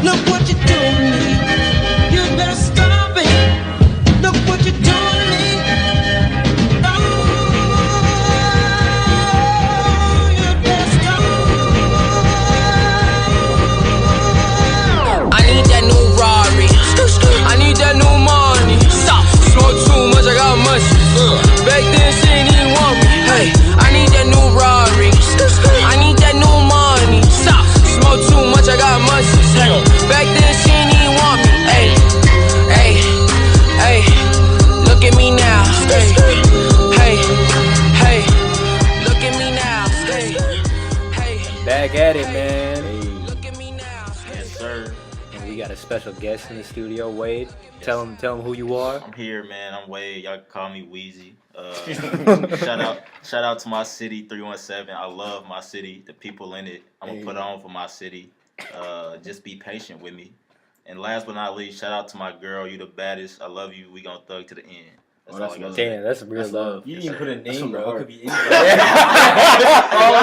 Look what you're doing to me. You better stop it. Look what you're doing to me. Oh, you better stop. I need that new Rari. I need that new money. Stop. Smoke too much, I got much. Back then she didn't even want me. Hey, I need that new Rari. I need that new money. Stop. Smoke too much, I got much. Hey, back then she didn't even want me. Hey, hey, hey. Look at me now. Hey, hey, hey. Look at me now. Hey, hey. Back at it, man. Look at me now. Yes, sir. And we got a special guest in the studio, Wade. Tell him who you are. I'm here, man. I'm Wade. Y'all can call me Weezy. Shout out to my city, 317. I love my city, the people in it. I'm gonna put on for my city. Just be patient with me. And last but not least, shout out to my girl. You the baddest. I love you. We gonna thug to the end. That's all I gotta say. Damn, that's real love. You didn't even put a name, bro. It could be Oh,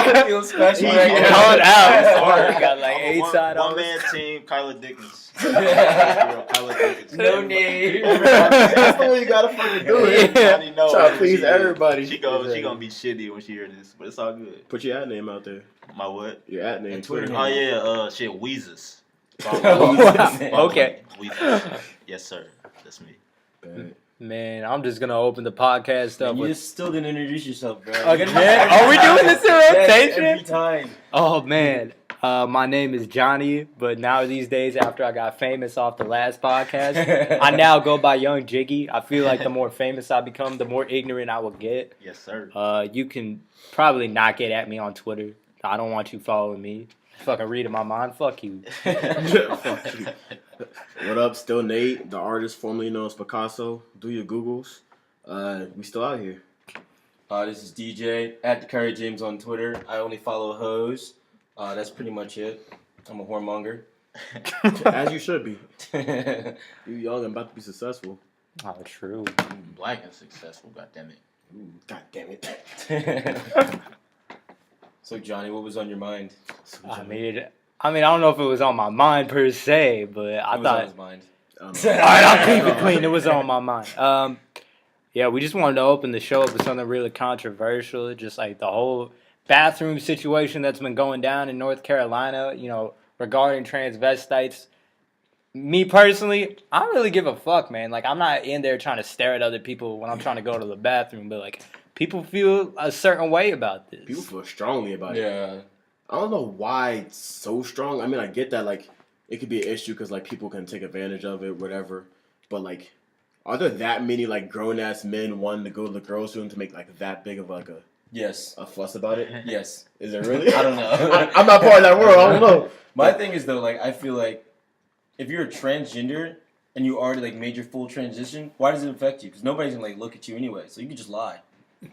I feel special. Call it out. You got like I'm a 8 side on. one man team, Kyla Dickens. Kyla Dickens. No name. That's the way you gotta fucking do it. I already know Try to who please she is. everybody. She gonna be shitty when she hear this, but it's all good. Put your ad name out there. My what? Your ad name. And Twitter Twitter. Oh yeah, shit, Weezus. Okay. Weezus. Yes, sir. That's me. Bad. Man, I'm just gonna open the podcast up You with. just still didn't introduce yourself, bro. Again? Are we doing this in Yes, rotation? every time. Oh man, my name is Johnny, but now these days, after I got famous off the last podcast, I now go by Young Jiggy. I feel like the more famous I become, the more ignorant I will get. Yes, sir. You can probably not get at me on Twitter. I don't want you following me. Fucking reading my mind. Fuck you. Fuck you. What up? Still Nate, the artist formerly known as Picasso. Do your Googles. We still out here. This is DJ at the Curry James on Twitter. I only follow hoes. That's pretty much it. I'm a whoremonger. As you should be. You young and about to be successful. Oh, true. Black and successful. God damn it. Ooh, God damn it. So Johnny, what was on your mind? I mean, I don't know if it was on my mind per se, but I What was on thought. his mind? All right, I'll keep it clean. It was on my mind. Yeah, we just wanted to open the show up with something really controversial, just like the whole bathroom situation that's been going down in North Carolina, regarding transvestites. Me personally, I don't really give a fuck, man. Like, I'm not in there trying to stare at other people when I'm trying to go to the bathroom, but, like, people feel a certain way about this. People feel strongly about it. Yeah. I don't know why it's so strong. I mean, I get that, like, it could be an issue because, like, people can take advantage of it, whatever. But, like, are there that many, like, grown-ass men wanting to go to the girls' room to make, like, that big of, like, Yes. a fuss about it? Yes. Is it really? I don't know. I'm not part of that world. I don't know. My thing is though, like I feel like if you're a transgender and you already like made your full transition, why does it affect you? Because nobody's gonna like look at you anyway, so you can just lie.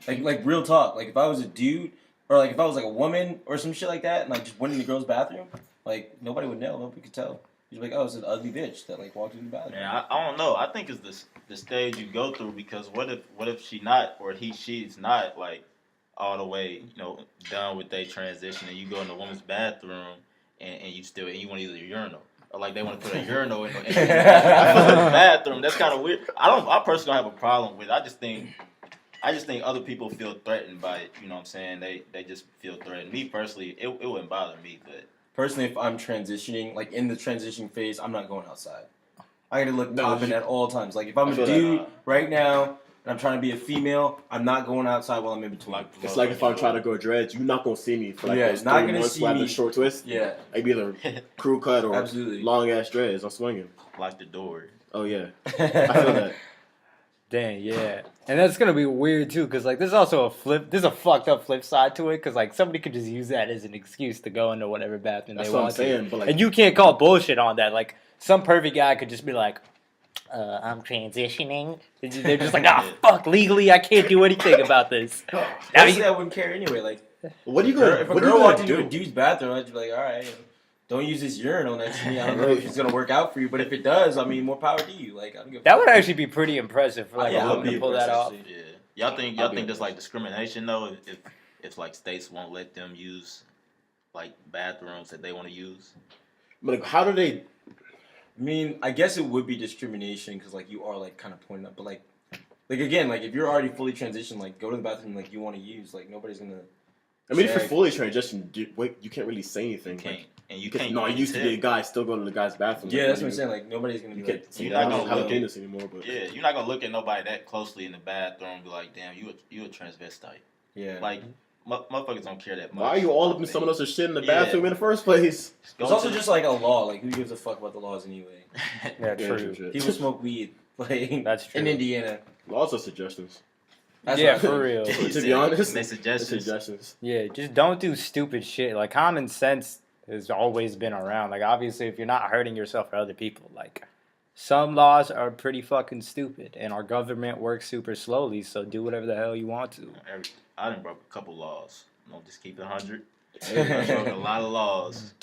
Like real talk. Like if I was a dude or like if I was like a woman or some shit like that, and like just went in the girl's bathroom, like nobody would know. Nobody could tell. You'd be like, oh, it's an ugly bitch that like walked in the bathroom. Man, I don't know. I think it's the stage you go through because what if she not or she's not like all the way done with their transition and you go in the woman's bathroom and you want to use a urinal. Or like they want to put a urinal in the bathroom. That's kind of weird. I personally don't have a problem with it. I just think other people feel threatened by it. You know what I'm saying? They just feel threatened. Me personally, it wouldn't bother me, but Personally, if I'm transitioning, like in the transition phase, I'm not going outside. I gotta look popping at all times. Like if I'm a dude right now and I'm trying to be a female, I'm not going outside while I'm in between. It's like if I'm trying to go dreads, you're not gonna see me for like those not 3 gonna months see where I have me. the short twist. Yeah. Like be either crew cut or Absolutely. long ass dreads. I'm swinging. lock the door. Oh yeah, I feel that. Dang, yeah. And that's going to be weird, too, because, like, there's also there's a fucked up flip side to it, because, like, somebody could just use that as an excuse to go into whatever bathroom That's they what want I'm saying, to. but, like- And you can't call bullshit on that. Like, some perfect guy could just be like, I'm transitioning. They're just like, fuck, legally, I can't do anything about this. Honestly, I wouldn't care anyway. Like, What are you gonna? if a what are you girl walked gonna into do? a dude's bathroom, I'd be like, all right, don't use this urinal next to me. I don't know if it's gonna work out for you, but if it does, I mean, more power to you. Like, I don't give a That fuck. would actually be pretty impressive for, like, Yeah, a I'll woman be to pull that off. impressed. Yeah. Y'all think be there's like discrimination though if like states won't let them use like bathrooms that they want to use? But like, how do they? I mean, I guess it would be discrimination because like you are like kind of pointing up, but like again, like if you're already fully transitioned, like go to the bathroom like you want to use, like nobody's gonna. I mean, if check. you're fully transitioned, you can't really say anything. You can't, Like, and you because, can't. no, I really used to be a tell. guy still going to the guy's bathroom. Yeah, like, that's what I'm saying. Like nobody's gonna be You like. can't. You're I not don't gonna have look- gayness anymore, but Yeah, you're not gonna look at nobody that closely in the bathroom and be like, damn, you a transvestite. Yeah. Like, motherfuckers don't care that much. why are you all up in someone else's shit in the Yeah. bathroom in the first place? It's also just like a law. Like who gives a fuck about the laws anyway? Yeah, Yeah, true. true. People smoke weed. Like That's true. in Indiana. Laws are suggestions. That's Yeah, what- for real. To be honest, they they're suggestions. suggestions. Yeah, just don't do stupid shit. Like common sense has always been around. Like obviously, if you're not hurting yourself or other people, like some laws are pretty fucking stupid, and our government works super slowly. So do whatever the hell you want to. I done broke a couple laws. Don't just keep it 100. I broke a lot of laws.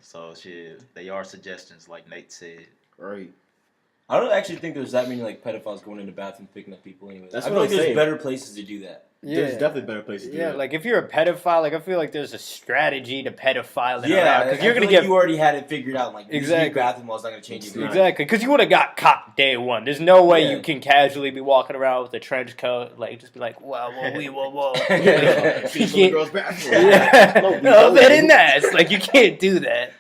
So shit, they are suggestions, like Nate said. Right. I don't actually think there's that many like pedophiles going into bathrooms picking up people anyway. That's I what feel like I'm there's saying. better places to do that. There's definitely better places to do Yeah, that. like if you're a pedophile, like I feel like there's a strategy to pedophiling Yeah, around because you're I feel gonna like get you already had it figured out. Like Exactly. exactly, bathroom laws not gonna change it. exactly because you would have got caught day one. There's no way Yeah. you can casually be walking around with a trench coat, like just be like, whoa, whoa. Yeah. See some of the girls' bathroom. Yeah, No, we no, don't. very nice. Like you can't do that.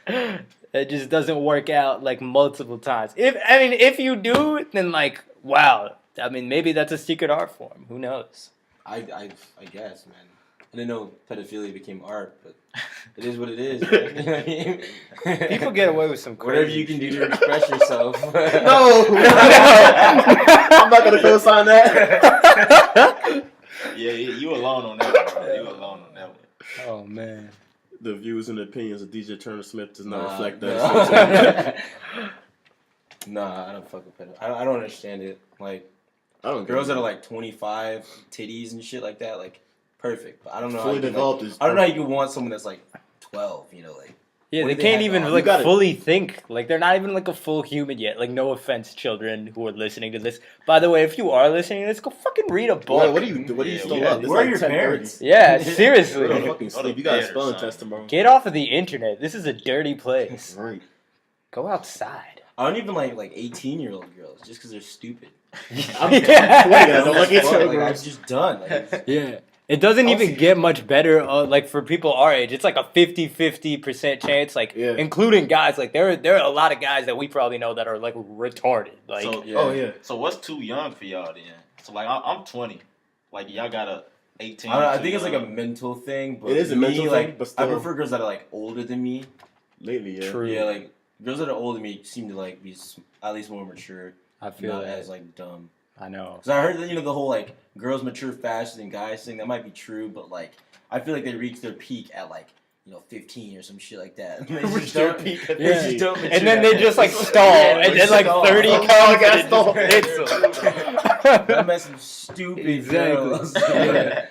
It just doesn't work out like multiple times. If you do, then like wow. I mean, maybe that's a secret art form. Who knows? I guess, man. I didn't know pedophilia became art, but it is what it is. Man. You know what I mean? People get away with some crazy Whatever you can do shit. to express yourself. No, I'm not gonna co-sign that. Yeah, you alone on that one. Bro. You alone on that one. Oh man. The views and opinions of DJ Turner Smith does not Nah, reflect that. Nah, I don't fuck with pedophilia. I don't understand it. Like I don't. girls that are like 25, titties and shit like that, like perfect. But I don't know. fully how you can, developed like, is. I don't know how you can want someone that's like 12. You know, like. Yeah, What they do they can't have even on? like You gotta- fully think. Like they're not even like a full human yet. Like no offense, children who are listening to this. By the way, if you are listening to this, go fucking read a book. What do you do? What do you Yeah, still yeah. up? It's Where are like your 10:30. parents? Yeah, Go to seriously. fucking Go to sleep. You got a bed or spelling something. test tomorrow. Get off of the internet. This is a dirty place. Right. Go outside. I don't even like 18-year-old girls just because they're stupid. I'm Yeah. 20. I don't like it. Fuck, like, I'm just done. Like, it's- Yeah. It doesn't I'll even see- get much better. Like for people our age, it's like a 50% chance. Like Yeah. including guys. Like there are a lot of guys that we probably know that are like retarded. Like So, yeah. Oh yeah. so what's too young for y'all then? So like I'm 20. Like y'all got a 18. I don't know. I too think it's like a young. mental thing. But It is a me, mental like, thing, but I still- prefer girls that are like older than me. Lately, yeah. True. Yeah, like girls that are older than me seem to like be at least more mature, I feel not that. as like dumb. I know. Because I heard that the whole like girls mature faster than guys thing. That might be true, but like I feel like they reach their peak at like 15 or some shit like that. And they just Reach their don't- peak at they just 15. don't mature And then they at just like that. stall, Yeah, and they then like stall. 30 Oh, comes I and got it stalled. just hits them. I'm at some stupid Exactly. girls. Yeah.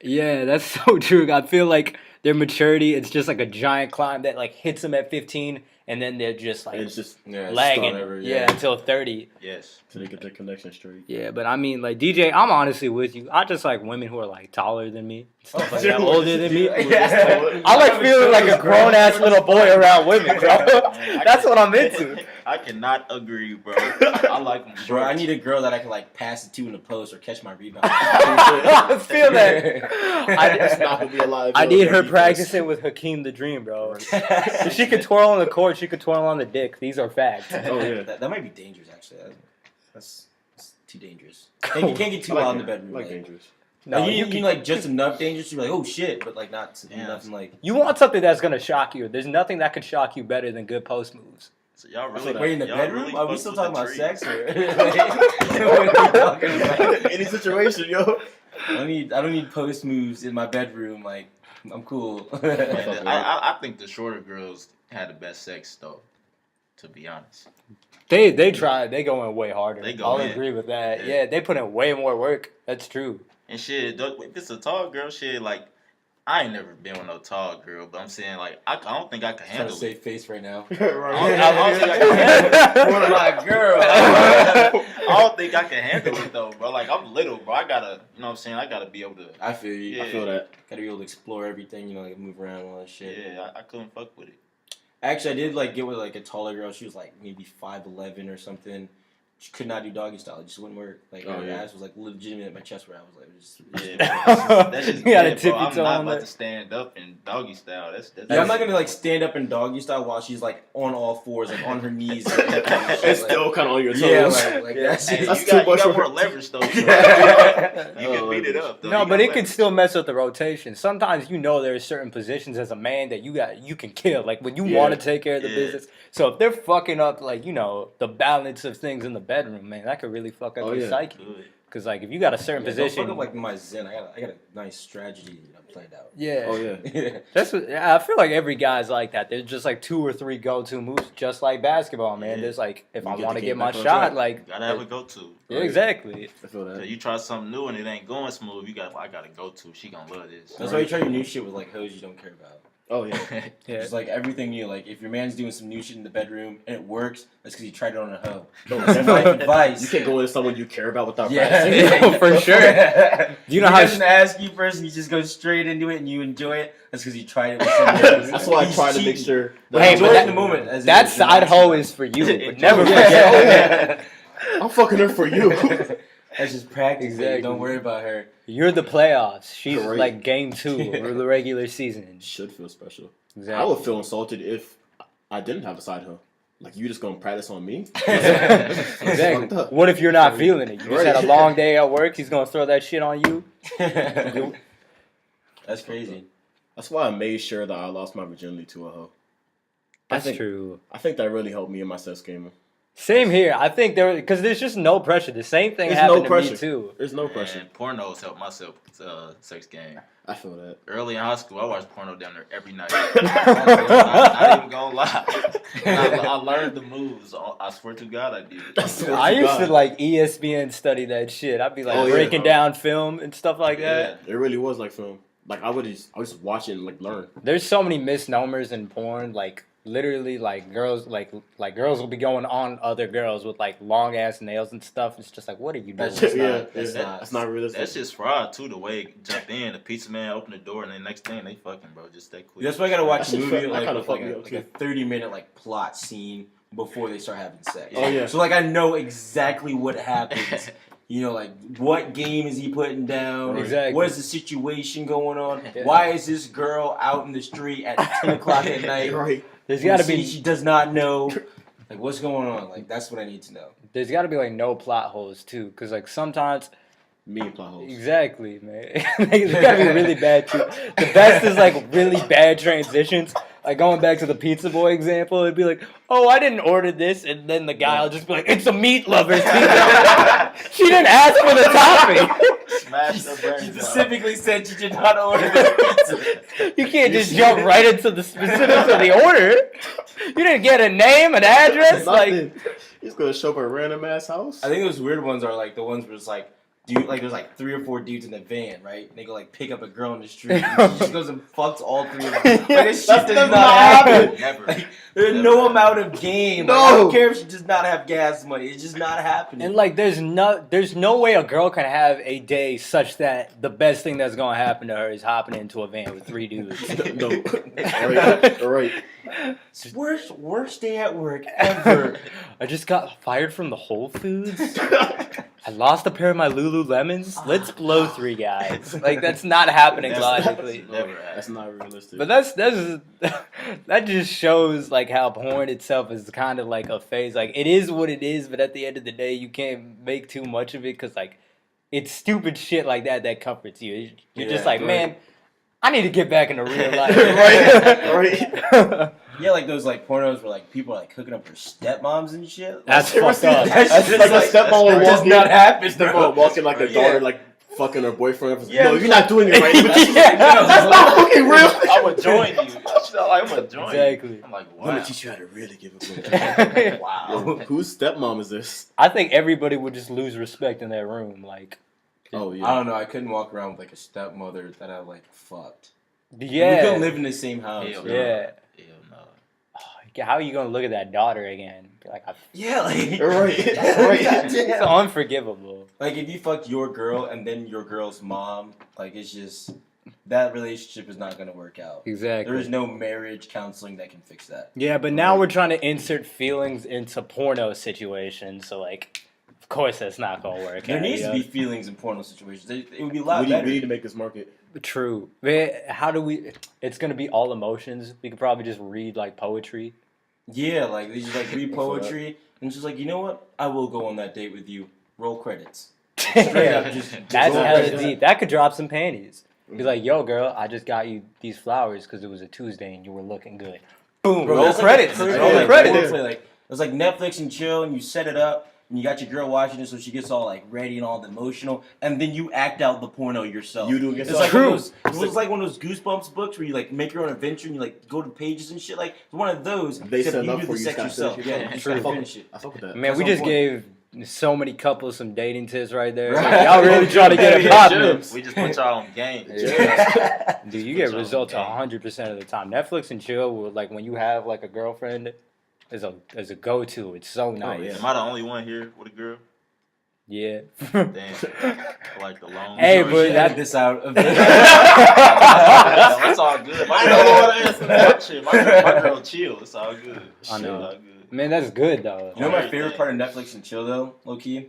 Yeah, that's so true. I feel like their maturity, it's just like a giant climb that like hits them at 15, and then they're just like It's just Yeah, it's lagging. just whatever, Yeah, until 30. Yes. so they get their connection straight. Yeah, but I mean, like DJ, I'm honestly with you. I just like women who are like taller than me, stuff like that, Dude, older than me. Yeah. I like feeling like a grown ass little boy around women, bro. That's what I'm into. I cannot agree, bro. I like them short. Bro, I need a girl that I can like pass it to in the post or catch my rebound. I feel that. It's not gonna be alive. I need her practicing with Hakeem the Dream, bro. If she could twirl on the court, she could twirl on the dick. These are facts. Oh yeah. That might be dangerous, actually. That's too dangerous. You can't get too loud in the bedroom. Like Like, dangerous. No, you you need like just enough dangerous to be like, oh shit, but like not Yeah. nothing like. You want something that's gonna shock you. There's nothing that could shock you better than good post moves. So y'all really Wait, in the y'all bedroom? really Are we fuck still with the talking about tree. sex or? What are we talking about? Any situation, yo. I don't need post moves in my bedroom. Like I'm cool. Man, I think the shorter girls had the best sex though. To be honest. They try. They go in way harder. They go I'll in. agree with that. Yeah. Yeah, they put in way more work. That's true. And shit, if it's a tall girl, shit, like I ain't never been with no tall girl, but I'm saying like I don't think I can Trying to handle save it. face right now. I don't think I can handle it. For my girl. I don't think I can handle it though, bro. Like I'm little, bro. I gotta, you know what I'm saying? I gotta be able to. I feel you. Yeah. I feel that. Gotta be able to explore everything. Like move around and all that shit. Yeah, I couldn't fuck with it. Actually, I did like get with like a taller girl. She was like maybe 5'11" or something. She could not do doggy style. It just wouldn't work. Like her ass was like legitimate at my chest where I was like, That's just You gotta dead, tip bro. your I'm toe not on about that. to stand up in doggy style. That's yeah, I'm not gonna like stand up in doggy style while she's like on all fours, like on her knees. Like, It's still kind of on your toes. yeah, like Yeah. that's Hey, it. That's you got too much more work. leverage though. You Yeah. can beat it up though. No, You but got it can leverage. still mess with the rotation. Sometimes there's certain positions as a man that you can kill. Like when you Yeah. want to take care of the Yeah. business. So if they're fucking up like the balance of things in the bedroom, man, that could really fuck up Oh, your yeah. psyche. Good. Because like if you got a certain Yeah, don't position, fuck up like my zen. I got a nice strategy planned out. yeah. Oh yeah. Yeah. That's what I feel like. Every guy's like that. There's just like 2 or 3 go-to moves, just like basketball, man. Yeah. There's like if You I get want the to game get my back on shot, track. like Gotta have a go-to. yeah, exactly. I feel So that. you try something new and it ain't going smooth. I gotta go to. She gonna love this. That's why you try your new shit with like hoes you don't care about. Oh yeah. Yeah. Just like everything new. Like if your man's doing some new shit in the bedroom and it works, that's because he tried it on a hoe. No, That's my advice. You can't go into someone you care about without Yeah, practicing. No, for sure. Do you know he how doesn't ask you first, and you just go straight into it, and you enjoy it. That's because you tried it with someone else. That's why I He's try to make cheating. sure. But Hey, enjoy but it that- in the moment. As that it is, side relax hoe about is it. for you. But Enjoy never it. forget. I'm fucking her for you. That's just practice. Exactly. Exactly. Don't worry about her. You're the playoffs. She's Correct. like game 2 of the regular season. Should feel special. Exactly. I would feel insulted if I didn't have a side hoe. Like you just gonna practice on me? Exactly. Fucked up. What if you're not feeling it? You just Right. had a long day at work. He's gonna throw that shit on you. That's crazy. That's why I made sure that I lost my virginity to a hoe. That's think- true. I think that really helped me in my sex game. Same here. I think because there's just no pressure. The same thing There's happened no to pressure. me too. There's no pressure. And pornos helped my sex game. I feel that. Early in high school, I watched porno down there every night. I ain't even gonna lie. I learned the moves. I swear to God, I did. I used to like ESPN study that shit. I'd be like Oh, yeah. breaking down film and stuff like that. Yeah. It really was like film. Like I would just watch it and like learn. There's so many misnomers in porn. Like literally, like girls, like girls will be going on other girls with like long ass nails and stuff. It's just like, what are you doing? That's just Yeah, not. That's yeah. not. That's not realistic. That's just fraud too. The way it jump in, the pizza man open the door, and then next thing they fucking, bro, just stay quick. That's why I gotta watch a That shit movie that like kinda with like fucked me a, up, like a too. 30-minute like plot scene before they start having sex. Oh, yeah. So like I know exactly what happens. You know, like what game is he putting down? Exactly. What is the situation going on? Yeah. Why is this girl out in the street at 10 o'clock at night? Right. There's in a got to city be she does not know. Like what's going on? Like that's what I need to know. there's got to be like no plot holes too, because like sometimes Me and plot holes. exactly, man, they gotta be really bad too. The best is like really bad transitions. Like going back to the pizza boy example, it'd be like, "Oh, I didn't order this," and then the guy will just be like, "It's a meat lover's pizza." She didn't ask for the topping. Smash the She brains out. specifically said she did not order this pizza. You can't just jump right into the specifics of the order. You didn't get a name, an address, like. Nothing. He's gonna show up at a random ass house. I think those weird ones are like the ones where it's like, dude, like there's like 3 or 4 dudes in a van, right? And they go like pick up a girl in the street. And she just goes and fucks all 3 of them. Like this shit does not happen. Never. Like, there's no amount of game. Like, I don't care if she does not have gas money. It's just not happening. And like, there's no way a girl can have a day such that the best thing that's gonna happen to her is hopping into a van with 3 dudes. No. Right. Worst day at work ever. I just got fired from the Whole Foods. I lost a pair of my Lululemons. Let's blow 3 guys. Like that's not happening logically. Never That's not realistic. But that just shows like how porn itself is kind of like a phase. Like it is what it is, but at the end of the day, you can't make too much of it because like it's stupid shit like that comforts you. You're just Yeah, like, right. man, I need to get back into real life. Right. Yeah, like those like pornos where like people are like hooking up their stepmoms and shit. That's Like, fucked up. That's That's just like like, a stepmom that does walking. not happen, bro. Stepmom walking like a Yeah. daughter, like fucking her boyfriend. Yeah, No, you're not doing it right. Yeah. That's not fucking real. I'm gonna join you. I'm gonna join Exactly. you. I'm like, I'm gonna wow. teach you how to really give a blowjob. Wow. Yo, whose stepmom is this? I think everybody would just lose respect in that room. Like, Oh I yeah. don't know. I couldn't walk around with like a stepmother that I like fucked. We yeah, couldn't live in the same house. Hell bro. yeah. Hell no. How are you gonna look at that daughter again? Be like, Yeah, like Right. it's Goddamn. unforgivable. Like if you fucked your girl and then your girl's mom, like it's just that relationship is not going to work out. Exactly. There is no marriage counseling that can fix that. Yeah, but now we're trying to insert feelings into porno situations, so like, of course that's not gonna work. There out, needs you to know? be feelings in porno situations. It would be a lot We better. need to make this market. True. Man, how do we? It's gonna be all emotions. We could probably just read like poetry. Yeah, like they just like read poetry and just like, you know what? I will go on that date with you. Roll credits. Straight up, just That's roll hella credits. deep. That could drop some panties. Be like, yo, girl, I just got you these flowers because it was a Tuesday and you were looking good. Boom. Bro, roll that's credits. Like roll like credits. foreplay, like it's like Netflix and chill, and you set it up, and you got your girl watching it, so she gets all like ready and all emotional, and then you act out the porno yourself. You do it It's yourself. like True. it was like one of those Goosebumps books where you like make your own adventure and you like go to pages and shit. Like it's one of those. They except set you up do for the you, sex just gotta yourself. finish Yeah, it. you just True. gotta finish it. I fuck with that. Man, we That's just on point. gave so many couples some dating tips right there. Right. Like, y'all really trying to get it Yeah, poppin'. we just put y'all on game. Yeah. Dude, you get Put y'all results on game. 100% of the time. Netflix and chill, will, like when you have like a girlfriend, is a go to. It's so nice. yeah. Am I the only one here with a girl? Yeah. Damn. Like the long. Hey, story but short. that- Edit this out. Of That's all good. My girl chill. It's all good. I know. It's all good. Man, that's good though. You know my favorite part of Netflix and chill though, low key?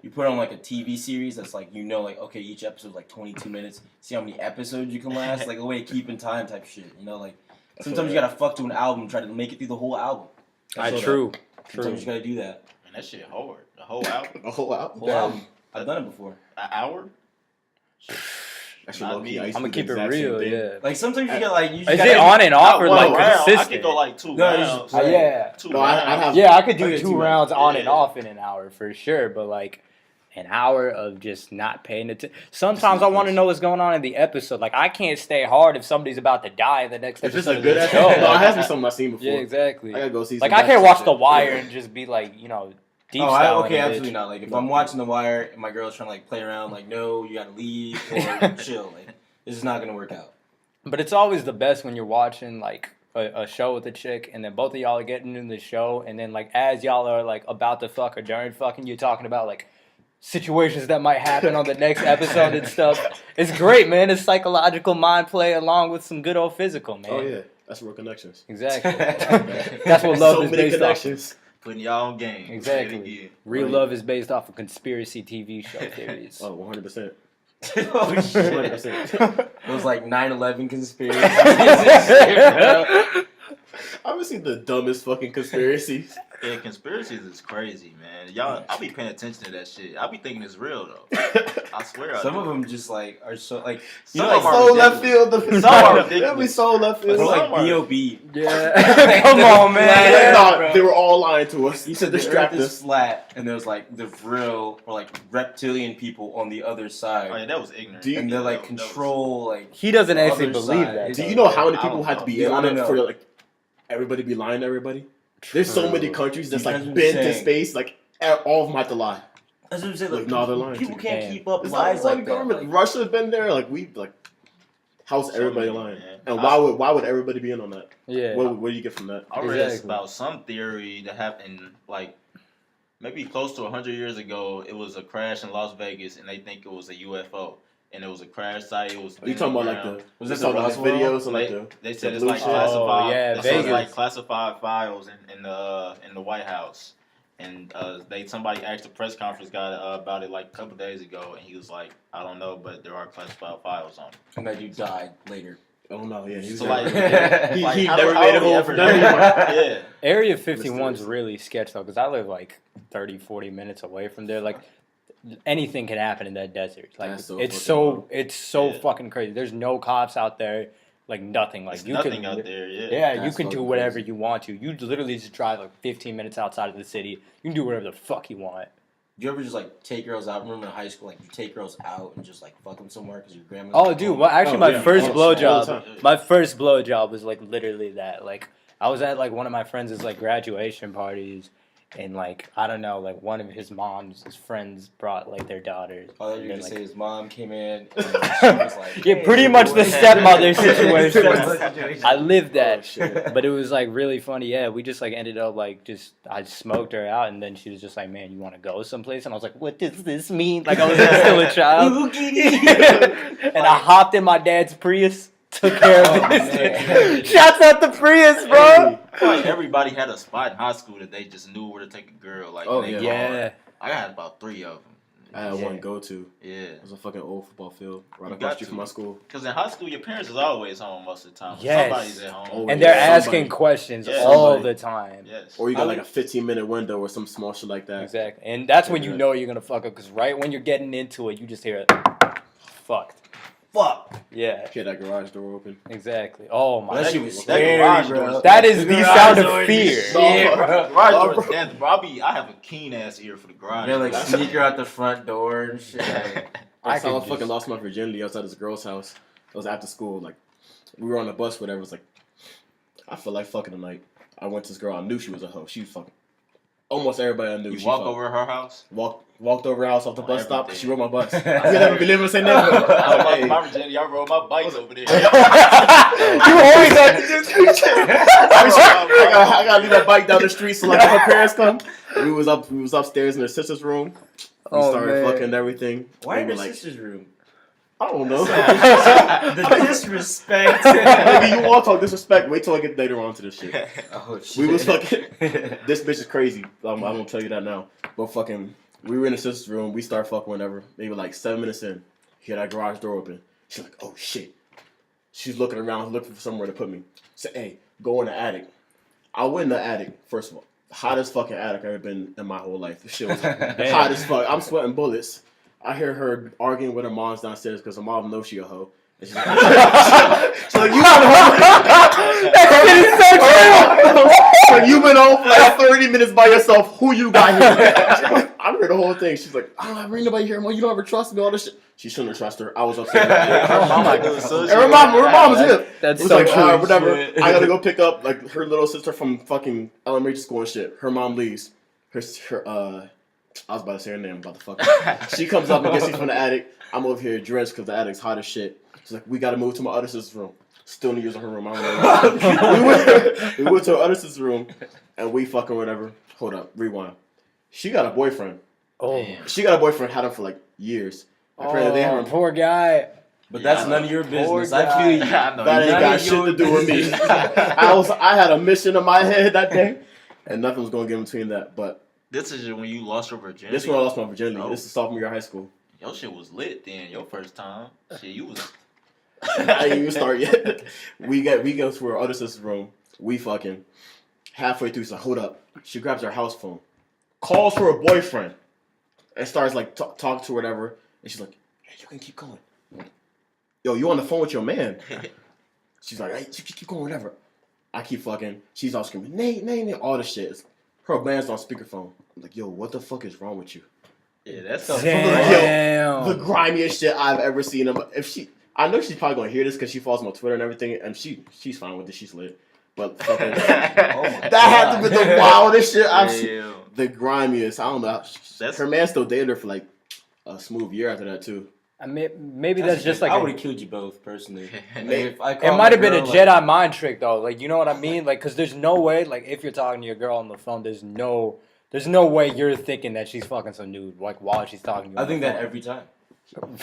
You put on like a TV series that's like, you know, like, okay, each episode is like 22 minutes. See how many episodes you can last? Like a way to keep in time type shit. You know, like sometimes you gotta fuck to an album and try to make it through the whole album. That's True. Sometimes you gotta do that. Man, that shit hard. The whole album. Oh wow. Whole album. I've done it before. An hour? Actually, Not low key, me. I used I'm to gonna do keep the it exact same real, thing. yeah. Like sometimes you get like, you just Is gotta it on and off or Not like one round. I consistent? could go like two No, you rounds. just- Yeah. Two No, I'd rounds. have. Yeah, I could do I get 2 2 rounds on and Yeah. off in an hour for sure, but like an hour of just not paying attention. Sometimes I want to know what's going on in the episode. Like I can't stay hard if somebody's about to die in the next If it's episode a good of the episode, show. no, it has to be something I've seen before. Yeah, exactly. I gotta go see. Like some I can't back watch shit. The Wire and just be like, you know, deep style. okay, absolutely not. Like if I'm watching The Wire and my girl's trying to like play around, like no, you gotta leave or chill. Like this is not gonna work out. But it's always the best when you're watching like a show with a chick and then both of y'all are getting in the show and then like as y'all are like about to fuck or during fucking, you're talking about like situations that might happen on the next episode and stuff. It's great, man. It's psychological mind play along with some good old physical, man. Oh yeah, that's real connections. Exactly. That's what love so is many based connections. Putting y'all on game. Exactly. Say it again. Real Right. love is based off of conspiracy TV show theories. Oh, 100%. Oh shit. 100%. It was like 9/11 conspiracy. I've been seeing the dumbest fucking conspiracies. Yeah, conspiracies is crazy, man. Y'all, I be paying attention to that shit. I be thinking it's real though. I swear. Some I of do. them just like are so like Some you know, of like them are So left field. Some are ridiculous. That'd be so left bro, field. like Some are- B.O.B. Yeah. Come on, man. Yeah, Nah, bro. they were all lying to us. He said to the distract earth is us. flat and there's like the real or like reptilian people on the other side. Oh yeah, that was ignorant. Do you- And they're like That was- control like He doesn't the actually other believe side. that. Do though. you know how many I people don't had to know. be Yeah, in I on don't it know. for like everybody be lying to everybody? There's so many countries that's That's like what I'm been to saying. space, like all of them had to lie. That's what I'm saying. Like, no, they're lying people to can't you. keep up It's lies not like one that. government. Like, Russia's been there. Like we like. How's So everybody many, lying? man. And I- why would everybody be in on that? Yeah. What do you get from that? I read Exactly. about some theory that happened like maybe close to 100 years ago. It was a crash in Las Vegas, and they think it was a UFO. And it was a crash site. It was. Are you talking about like around. the Was was it it the those Roswell? videos and like the They said the it's blue like shit? classified. Oh, yeah, they said it's Vegas. like classified files in the White House. And somebody asked the press conference guy about it like a couple days ago, and he was like, "I don't know, but there are classified files on it." and that you died later. Oh no, yeah, he was So like, like, he like, he how never do- made how a do we hole ever for know? nothing. Yeah. Area 51's Mysterious. really sketch though, because I live like 30, 40 minutes away from there. Like anything can happen in that desert. Like That's so it's fucking so wild. it's so Yeah. fucking crazy. There's no cops out there. Like nothing. Like There's you nothing can, out there. Yeah. Yeah, you That's can do fucking whatever crazy. you want to. You literally just drive like 15 minutes outside of the city. You can do whatever the fuck you want. Do you ever just like take girls out? Remember in high school, like you take girls out and just like fuck them somewhere because your grandma's. Oh, like, dude. Well, actually, Oh, my yeah. first All the blowjob, time. my first blowjob was like literally that. Like I was at like one of my friends' like graduation parties, And like I don't know, like one of his friends brought like their daughters. Oh, And you then, were like, say his mom came in and she was like, yeah, "Hey, pretty you're much the doing-" stepmother situation. Situation. I lived Oh, that, shit. but it was like really funny. Yeah, we just like ended up like I smoked her out, and then she was just like, "Man, you want to go someplace?" And I was like, "What does this mean?" Like I was like, still a child, and I hopped in my dad's Prius, took care of this. Shouts out the Prius, bro. I feel like everybody had a spot in high school that they just knew where to take a girl. Like, Oh, in their Yeah. car. I had about 3 of them. I had one go-to. Yeah. It was a fucking old football field right You across the got street to. from my school. Because in high school, your parents is always home most of the time. Yes. Somebody's at home. Oh, And they're yeah, asking somebody. questions Yeah. all Somebody. the time. Yes. Or you got like a 15-minute window or some small shit like that. Exactly. And that's when you Yeah. know you're going to fuck up, because right when you're getting into it, you just hear it. Fucked. Fuck. Yeah, Hear that garage door open. exactly. Oh my. That shit was that scary, garage bro. door- That is the garage sound door of is fear. shit, bro. Garage Oh, door bro. is death, bro. I have a keen ass ear for the garage. They're like door. sneaker out the front door and shit. I I could fucking just- lost my virginity outside this girl's house. It was after school. Like, we were on the bus, whatever. It was like, I feel like fucking tonight. I went to this girl. I knew she was a hoe. She was fucking. Almost everybody I knew. You she walk fucked. over her house. Walked over her house off the On bus stop. everything. She rode my bus. You never be living say never. I lost Hey. my virginity. I rode my bike over there. You always have to just. I gotta leave that bike down the street so like when her parents come. We was upstairs in her sister's room. We Oh, started man. fucking and everything. Why We in were your like, sister's room? I don't know. The disrespect. Nigga, you all talk disrespect. Wait till I get later on to this shit. Oh shit. We was fucking. This bitch is crazy. I'm gonna tell you that now. But fucking, we were in the sister's room. We started fucking whenever. Maybe like 7 minutes in, hear that garage door open. She's like, "Oh shit." She's looking around, looking for somewhere to put me. Say, "Hey, go in the attic." I went in the attic. First of all, hottest fucking attic I've ever been in my whole life. This shit was hot as fuck. I'm sweating bullets. I hear her arguing with her mom's downstairs because her mom knows she a hoe. And she's like, she's like, "You been home?" Like, "You been home for like 30 minutes by yourself. Who you got here?" I heard the whole thing. She's like, "I don't have anybody here, mom. You don't ever trust me." All this shit. She shouldn't have trusted her. I was upset. Oh my God. And her mom was here. That's It was so like, true. "Alright, whatever. I gotta go pick up like her little sister from fucking elementary school and shit." Her mom leaves. I was about to say her name. I'm about to fuck her. She comes up and gets me from the attic. I'm over here dressed because the attic's hot as shit. She's like, "We gotta move to my other sister's room." Still in the use of her room. I don't know. we went to her other sister's room and we fucking whatever. Hold up, rewind. She got a boyfriend. Oh, She got a boyfriend. Had him for like years. Apparently they oh have poor guy. But that's Yeah, none of your poor business. I guy. feel you. I know. That ain't None got of shit your to do with me. business. I had a mission in my head that day, and nothing was gonna get in between that. But This is when you lost your virginity. this is when I lost my virginity. Oh. This is sophomore year of high school. Your shit was lit then. Your first time. Shit, you was. I ain't even start yet. We go to her other sister's room. We fucking halfway through. She's like, "Hold up." She grabs her house phone, calls for her boyfriend, and starts like talking to her whatever. And she's like, "Hey, you can keep going. Yo, you on the phone with your man?" She's like, "Hey, keep going, whatever." I keep fucking. She's all screaming, Nate, all the shit. Her man's on speakerphone. I'm like, "Yo, what the fuck is wrong with you?" Yeah, that's Damn. The grimiest shit I've ever seen. I know she's probably gonna hear this because she follows me on Twitter and everything, and she's fine with it. She's lit. But fucking, Oh my that had to be the wildest shit I've seen. Damn. The grimiest. I don't know. That's- Her man still dated her for like a smooth year after that too. I mean, maybe that's just like I a- would have killed you both personally. Like, Maybe. if I it called might have my been a girl, Jedi mind trick though. Like, you know what I mean? Like, because there's no way, like, if you're talking to your girl on the phone, there's no way you're thinking that she's fucking some dude like while she's talking to you. I on think the that phone. every time. Like,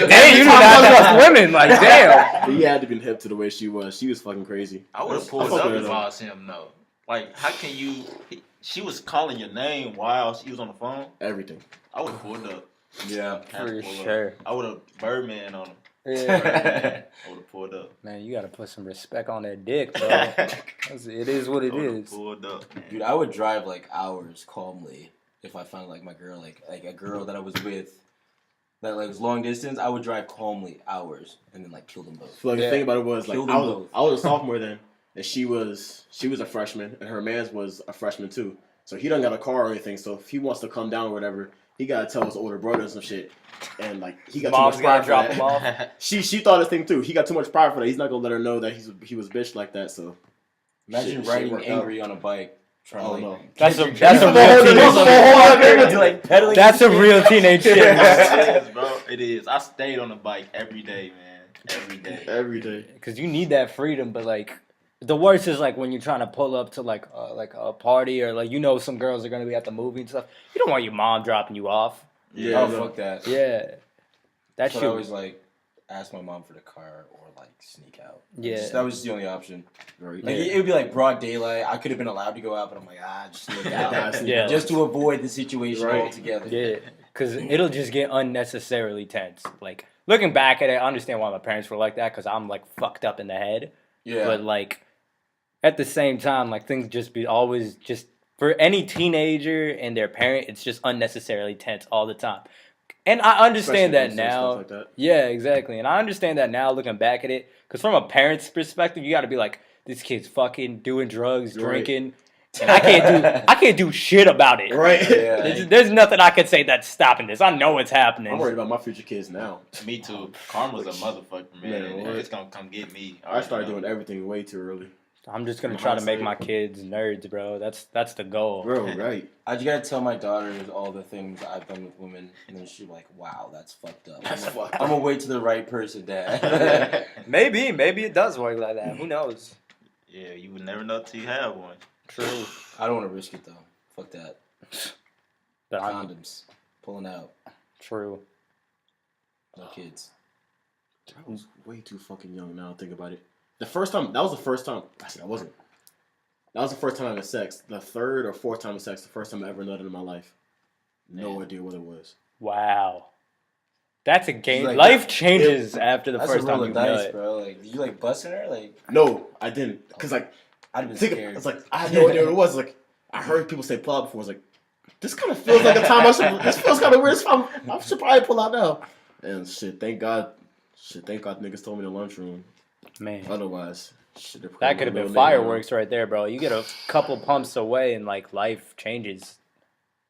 damn, you do not trust women. Like, damn. He had to be hip to the way she was. She was fucking crazy. I would have I pulled fuck up with her, if though. I was him, though. Like, how can you? She was calling your name while she was on the phone. Everything. I would have pulled up. Yeah. Had to For pull up. sure. I would have Birdman on him. Yeah. Birdman. I would have pulled up. Man, you gotta put some respect on that dick, bro. It is what it I would've is. Pulled up. Man. Dude, I would drive like hours calmly if I found like my girl, like a girl that I was with that like was long distance. I would drive calmly hours and then like kill them both. So like, Yeah. the thing about it was like Killed them both. I was a sophomore then, and she was a freshman, and her man's was a freshman too. So he don't got a car or anything. So if he wants to come down or whatever, he gotta tell his older brothers and shit. And like he got Mom's too much gotta pride drop for him that. off. She thought his thing too. He got too much pride for that. He's not gonna let her know that he was bitch like that. So Imagine shit riding worked out. angry on a bike trying Oh to no. like. That's a catch that's a your- real That's teenage. like pedaling. That's a real teenage shit. It is, bro. It is. I stayed on the bike every day, man. Every day. Every day. Because you need that freedom, but like the worst is like when you're trying to pull up to like a party or like some girls are gonna be at the movie and stuff. You don't want your mom dropping you off. Yeah, oh no. fuck that. Yeah, that So shit. I always like ask my mom for the car or like sneak out. Yeah. That was the only option. Right. Like Yeah. it would be like broad daylight. I could have been allowed to go out, but I'm like, just sneak out. Yeah. Just to avoid the situation Right. altogether. Yeah, because it'll just get unnecessarily tense. Like looking back at it, I understand why my parents were like that because I'm like fucked up in the head. Yeah. But like at the same time, like things just be always just for any teenager and their parent, it's just unnecessarily tense all the time. And I understand that Especially when you say now. stuff like that. Yeah, exactly. And I understand that now looking back at it. Because from a parent's perspective, you got to be like, this kid's fucking doing drugs, Right. drinking. And I can't do shit about it. Right. Yeah. There's nothing I can say that's stopping this. I know it's happening. I'm worried about my future kids now. Me too. Karma's a motherfucker, man. Man, what? It's gonna come get me. I started doing everything way too early. I'm just gonna try to make my kids nerds, bro. That's the goal. Bro, right. I just gotta tell my daughter all the things I've done with women, and then she's like, "Wow, that's fucked up." That's fucked I'm gonna wait to the right person, Dad. Maybe it does work like that. Who knows? Yeah, you would never know till you have one. True. I don't want to risk it though. Fuck that. But Condoms, pulling out, true. no kids. I was way too fucking young now. Think about it. That was the first time. Actually, I wasn't. That was the first time I had sex. The third or fourth time I had sex. The first time I ever nutted in my life. No idea what it was. Wow. That's a game. Like, Life changes after the That's first a roll time you of dice, nut. bro. Like, did you like busting her? Like, No, I didn't. Cause like, I'd been think scared. it's like I had no idea what it was. Like, I heard people say pull out before. I was like, this kind of feels like a time I should. This feels kind of weird. So I should probably pull out now. And shit, thank God. Niggas told me in the lunchroom. Man, Otherwise, shit. that could have been fireworks right there, bro. You get a couple pumps away and like life changes.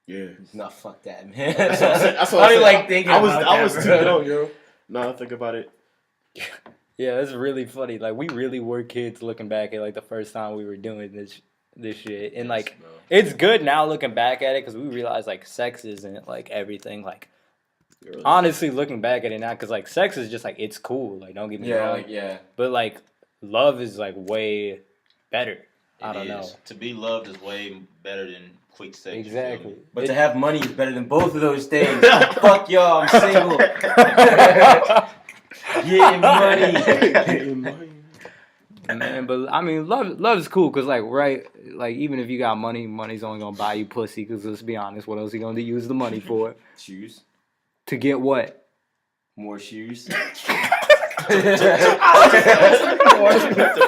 Yeah. No, fuck that, man. That's what I said. That's what I I was said. like thinking. I was about too that, bro. young, yo. Now I think about it. Yeah, that's really funny. Like we really were kids looking back at like the first time we were doing this shit, and like bro. it's good now looking back at it because we realize like sex isn't like everything. Like honestly, looking back at it now, because like sex is just like it's cool. Like don't get me Yeah, wrong, like yeah. but like love is like way better. I don't know. To be loved is way better than quick sex. you feel me? Exactly. But to have money is better than both of those things. Fuck y'all, I'm single. Getting money. Man, but I mean, love is cool because, like, right, like even if you got money, money's only gonna buy you pussy. Because let's be honest, what else you gonna use the money for? Shoes. To get what? More shoes. To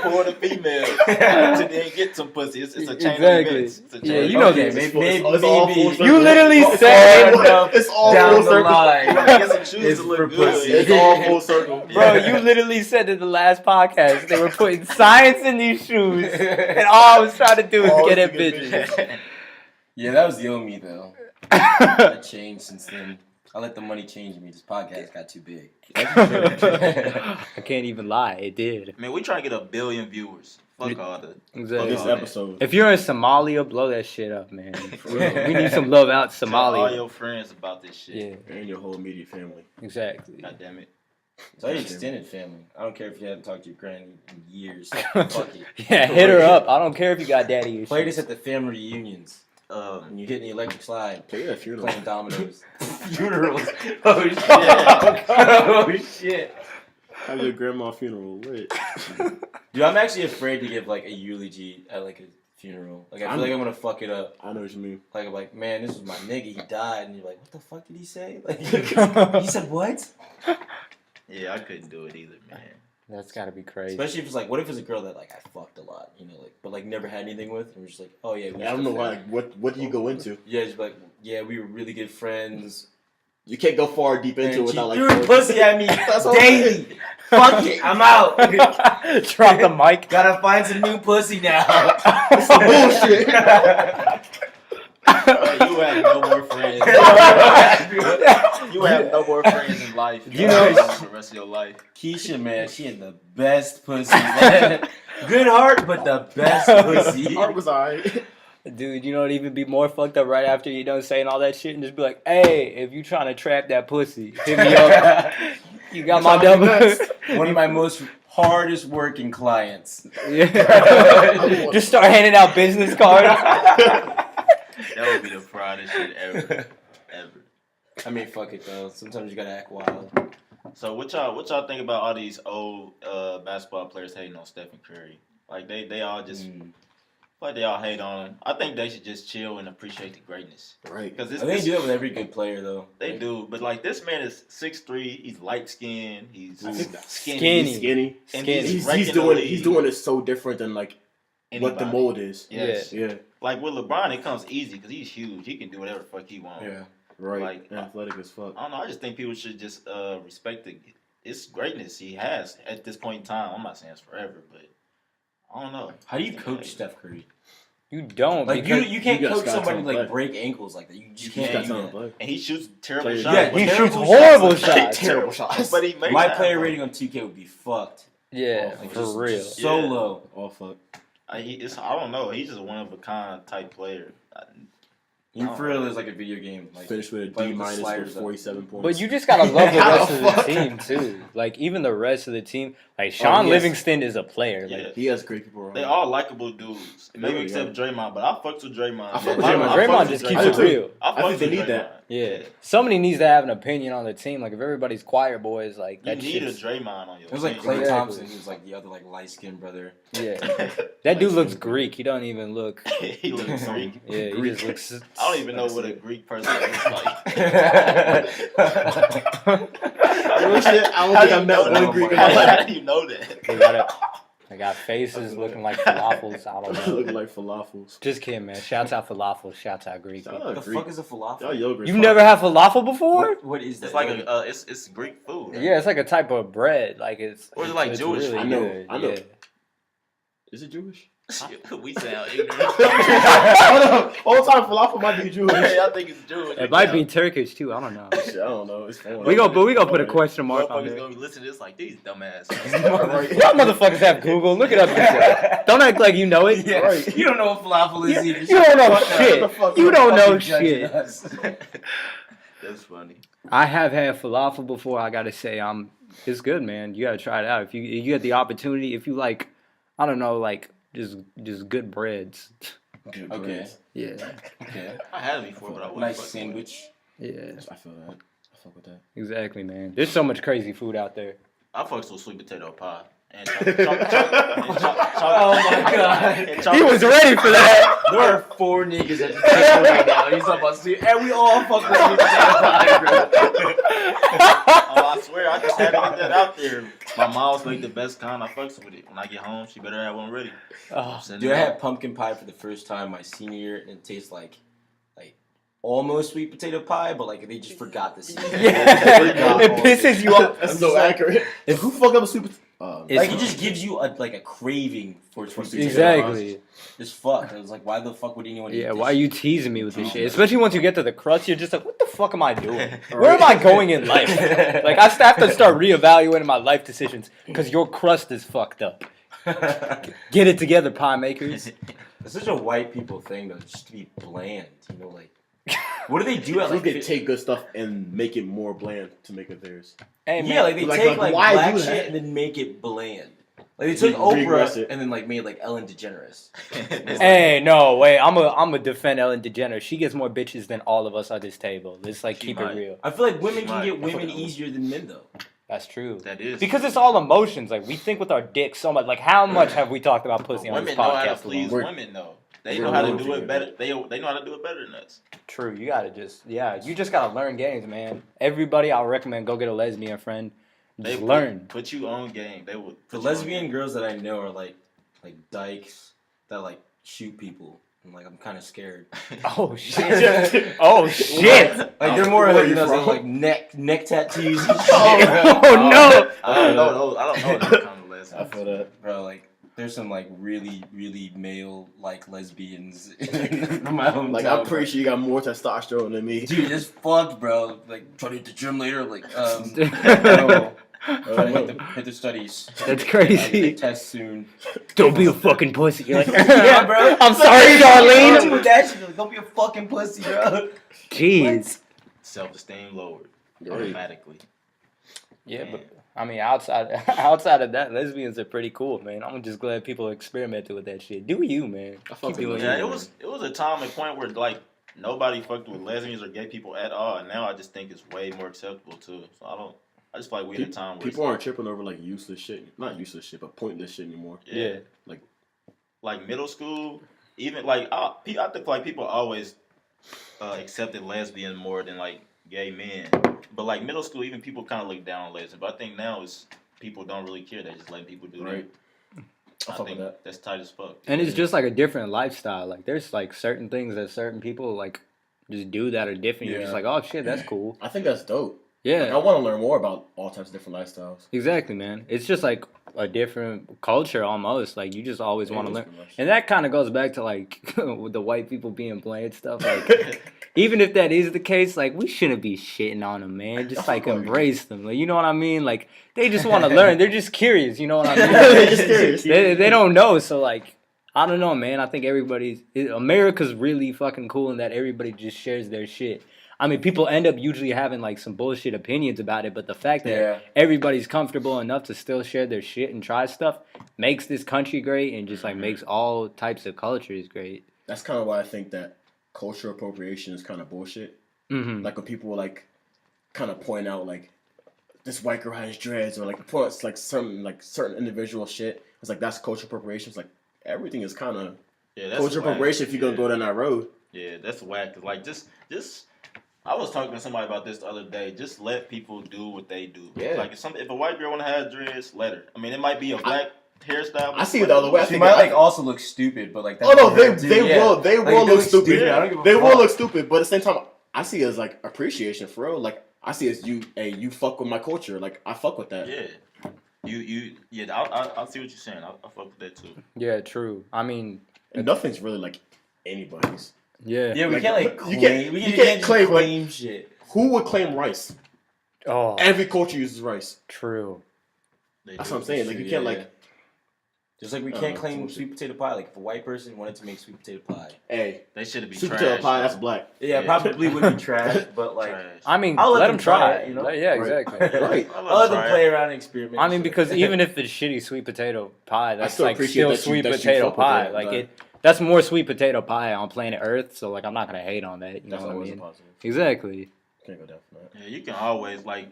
pull the female to then get some pussy. It's a chain Exactly. of events. It's a chain Yeah, of you know events. this. maybe It's all full circle. You literally It's said, all- it's all down full the circle. line. Get some shoes It's to look for good. pussy. It's all full circle. bro, you literally said in the last podcast they were putting science in these shoes, and all I was trying to do is All get to at get bitches. Yeah, that was the old me though. I changed since then. I let the money change me. This podcast got too big. I can't even lie, it did. Man, we trying to get 1 billion viewers. Fuck all the. Exactly. This episode. If you're in Somalia, blow that shit up, man. We need some love out Tell all Somalia. your friends about this shit. Yeah, And your whole immediate family. exactly. God damn it. Tell your extended family. I don't care if you haven't talked to your granny in years. Fuck it. Yeah, hit her up. I don't care if you got daddy issues. Play this at the family reunions. When Um, you hit the electric slide, Play that funeral. playing dominoes. Funerals. Oh shit. Oh shit. Have your grandma funeral lit. Dude, I'm actually afraid to give like a eulogy at like a funeral. Like I feel like I'm gonna fuck it up. I know what you mean. Like I'm like, man, this was my nigga. He died, and you're like, what the fuck did he say? Like he said what? yeah, I couldn't do it either, man. That's gotta be crazy. Especially if it's like, what if it's a girl that like I fucked a lot, you know, like but like never had anything with, and we're just like, oh yeah, we I don't used know to why. fuck. What do you go into? Yeah, just like yeah, we were really good friends. You can't go far deep into it And without she like. threw pussy at me That's what I'm daily. saying. Fuck it, I'm out. Drop the mic. Gotta find some new pussy now. Some bullshit. You have no more friends. You have no more friends in life. You know- For the rest of your life. Keisha, man, she had the best pussy, man. Good heart, but the best pussy. Heart was alright. Dude, you know it'd even be more fucked up right after you done saying all that shit and just be like, hey, if you trying to trap that pussy, hit me up. You got my number. One of my most hardest working clients. Yeah. Just start handing out business cards. That would be the proudest shit ever. I mean, fuck it though. Sometimes you gotta act wild. So what y'all think about all these old basketball players hating on Stephen Curry? Like they all just like they all hate on him. I think they should just chill and appreciate the greatness. Right. Because I think they do that with every good player though. They do, but like this man is 6'3", he's light skinned, he's skinny. Skinny. And He's doing it so different than like what the mold is. Yes. Yeah. Like with LeBron, it comes easy because he's huge. He can do whatever the fuck he wants. Yeah. Right. Like, athletic as fuck. I don't know. I just think people should just respect his greatness he has at this point in time. I'm not saying it's forever, but I don't know. How do you coach Steph Curry? You don't. Like you can't you coach gotta somebody play. like break ankles like that. You just can't do that. And he shoots terrible Players- shots. Yeah, but he terrible shoots shots. horrible shots. Terrible shots. But he makes My that, player bro. rating on 2K would be fucked. Yeah, Like, for just- real. just so Yeah. low. Oh fuck. I don't know. He's just a one of a kind type player. You for real is like a video game. Like Finished with a play D with the minus sliders with up. 47 points. But you just gotta love the How rest the of the fuck? team too. Like even the rest of the team. Like Sean yes. Livingston is a player. Yeah. Like he has great people around. They all likable dudes. Maybe Yeah, except Draymond, but I fucks with Draymond. I fuck with Man. Draymond. I fucks Draymond with just keeps I it do. real. I I fucks think they with need that. Draymond. Yeah. Somebody needs to have an opinion on the team. Like if everybody's choir boys, like You that need a shit's- Draymond on your It was like team. Klay Exactly. Thompson, who's like the other like light skinned brother. Yeah. That dude looks Greek. He don't even look. He looks Greek. Yeah, he just looks. I don't even know what a Greek person looks like. Real shit, I don't How think you I met know one that? Greek in How my life. do you know that? They got faces looking like falafels. I don't know. Looking like falafels. Just kidding, man. Shouts out falafel. Shouts out Greek. Shout out What the Greek. fuck is a falafel? Y'all yogurt. You've never had falafel before? What is that? It's like it's Greek food. Right? Yeah, it's like a type of bread. Like it's. Or is it like it's Jewish really food? I know, good, I know. yeah. Is it Jewish? We sound ignorant. Hold on. Whole time falafel might be Jewish. I think it's Jewish. It might be Turkish too. I don't know. Shit, I don't know. It's fun. We go put a question mark on Motherfuckers it. gonna be listening to this like these dumbass. Y'all motherfuckers have Google. Look it up yourself. Don't act like you know it. Yeah. Right. You don't know what falafel is either. You don't know What the shit. fuck? You don't know Fucking judging shit. us. That's funny. I have had falafel before. I gotta say, it's good, man. You gotta try it out if you get the opportunity. If you like, I don't know, like just good breads. Good Okay. breads. Yeah, Okay. I had it before, but I wouldn't Nice fuck with sandwich. yeah, I feel that. I fuck with that. exactly, man. There's so much crazy food out there. it. I fucks with sweet potato pie. And Oh my god. He was ready for that. There are 4 niggas at the table right now. He's talking about sweet, and we all fuck with sweet potato pie, bro. Oh, I swear, I just had to get that out there. My mom's make the best kind. I fucks with it. When I get home, she better have one ready. Oh, Send Dude, it I out. had pumpkin pie for the first time my senior year, and it tastes like almost sweet potato pie, but like they just forgot the season. yeah, it pisses you off. That's so accurate. If who fuck up a super? Like it just gives you a craving for sweet potato Exactly. pie. Just fuck. I was like, why the fuck would anyone eat Yeah, this why are you shit? teasing me with this shit? Especially once you get to the crust, you're just like, what the fuck am I doing? Where am I going in life? Like, I have to start reevaluating my life decisions because your crust is fucked up. Get it together, pie makers. It's such a white people thing though, just to be bland. You know, like what do they do at Like like? they take good stuff and make it more bland to make it theirs. Hey, man. Yeah, like they Like, take like why black do that? shit and then make it bland. Like they took Regress Oprah it. and then like made like Ellen DeGeneres. Hey, no, wait. I'm a defend Ellen DeGeneres. She gets more bitches than all of us at this table. Let's like She keep might. it real. I feel like women can Right. get women easier than men though. That's true. That is. Because it's all emotions. Like we think with our dicks so much. Like how much have we talked about pussy on Women this know how to podcast please alone? women, though. They We're know how to learning do it together. better. They know how to do it better than us. True. You gotta you just gotta learn games, man. Everybody, I'll recommend go get a lesbian friend. They Just put- learn. Put you on game. They would. The put you on lesbian game. girls that I know are like dykes that like shoot people. And like I'm kind of scared. Oh shit! Oh shit! Like they're more Where you you know, from? like neck tattoos. And shit, Oh bro. no! I don't know those. I don't know those kind of I lesbians. feel that. Bro, like there's some like really male like lesbians from my hometown. Like I'm pretty sure you got more testosterone than me. Dude, it's fucked, bro. Like trying to hit the gym later. Like no. Hit the studies. That's I crazy. test soon. Don't be a fucking pussy. You're like, Yeah, bro. I'm sorry, Charlene. Charlene. With that shit, don't be a fucking pussy, bro. Jeez. Self-esteem lowered Right. automatically. Yeah, Man. but I mean, outside of that, lesbians are pretty cool, man. I'm just glad people experimented with that shit. Do you, man? I fuck Keep with doing Yeah, you. it was a time and point where like nobody fucked with lesbians or gay people at all. And now I just think it's way more acceptable too. So I just feel like we in a time where People aren't tripping over like useless shit. Not useless shit, but pointless shit anymore. Yeah. Like middle school, even like I think like people always accepted lesbian more than like gay men. But like middle school, even people kind of look down on lesbians. But I think now it's people don't really care. They just letting people do Right. that. I think that. that's tight as fuck. And it's just like a different lifestyle. Like there's like certain things that certain people like just do that are different. You're just Yeah. like, oh shit, that's cool. I think that's dope. Yeah. Like, I want to learn more about all types of different lifestyles. Exactly, man. It's just like a different culture almost. Like you just always want to It is learn. pretty much. And that kind of goes back to like with the white people being blamed stuff. Like even if that is the case, like we shouldn't be shitting on them, man. Just like embrace them. Like you know what I mean? Like they just want to learn. They're just curious. You know what I mean? They're just curious. They don't know. So like I don't know, man. I think America's really fucking cool in that everybody just shares their shit. I mean, people end up usually having like some bullshit opinions about it, but the fact that Yeah. everybody's comfortable enough to still share their shit and try stuff makes this country great and just like makes all types of cultures great. That's kind of why I think that cultural appropriation is kind of bullshit. Mm-hmm. Like when people like kind of point out like this white girl has dreads or like points like certain individual shit. It's like that's cultural appropriation. It's like everything is kind of Yeah, that's cultural whack. appropriation if you're gonna go down that road. Yeah, that's whack. 'Cause, like just I was talking to somebody about this the other day. Just let people do what they do. Yeah. Like if a white girl want to have dreads, let her. I mean, it might be a black hairstyle. I see it the other way. I She think might like also look stupid, but like that's Oh no, what her they do, yeah. will Like, look stupid. I don't give a They fuck. will look stupid, but at the same time, I see it as like appreciation for real. Like I see it as you fuck with my culture. Like I fuck with that. Yeah. I see what you're saying. I fuck with that too. Yeah, true. I mean, And nothing's really like anybody's. yeah. Yeah, we Like, can't like you claim. can't- We you can't, can't just claim, like- claim shit. Who would claim rice? Oh, Every culture uses rice. true. That's what I'm saying. Like you can't like, Just like we I can't don't know, claim bullshit. sweet potato pie. Like if a white person wanted to make sweet potato pie, hey, They should be sweet trash. potato pie. That's black. yeah, Yeah. probably would be trash. But like, Trash. I mean, I'll let them try it, it. you know? Yeah, Right. exactly. Right. I I'll let them try play it. around and experiment. I mean, because even if it's shitty sweet potato pie, that's still like appreciate still that you- sweet that you potato fuck with pie. it, Like but- it, that's more sweet potato pie on planet Earth. So like, I'm not gonna hate on that. You That's know what I always a mean? positive. Exactly. Can't go down for that. Yeah, you can always like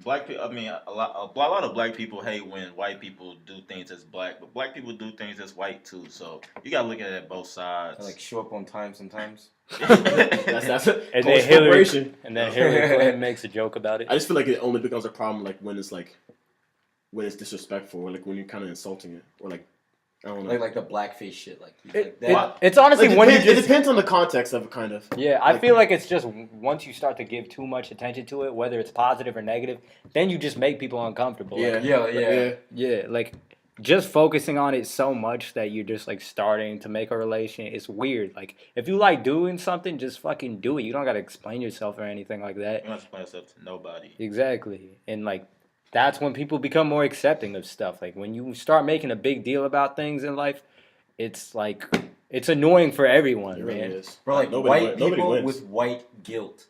black people. I mean, a lot of black people hate when white people do things as black, but black people do things as white too. So you gotta look at it both sides. I like show up on time sometimes. That's it. And then Hillary Clinton makes a joke about it. I just feel like it only becomes a problem like when it's disrespectful or like when you're kind of insulting it or like I don't know. Like the blackface shit. Like It- that. it's honestly Like, when you it just depends on the context of it, kind of. yeah. I Like- feel like it's just once you start to give too much attention to it, whether it's positive or negative, then you just make people uncomfortable. Like, Yeah. yeah, like just focusing on it so much that you're just like starting to make a relation. It's weird. Like if you like doing something, just fucking do it. You don't gotta explain yourself or anything like that. You don't explain yourself to nobody. Exactly. And like that's when people become more accepting of stuff. Like when you start making a big deal about things in life, it's like it's annoying for everyone, It really man. is. Bro, like Nobody white nobody people wins. with white guilt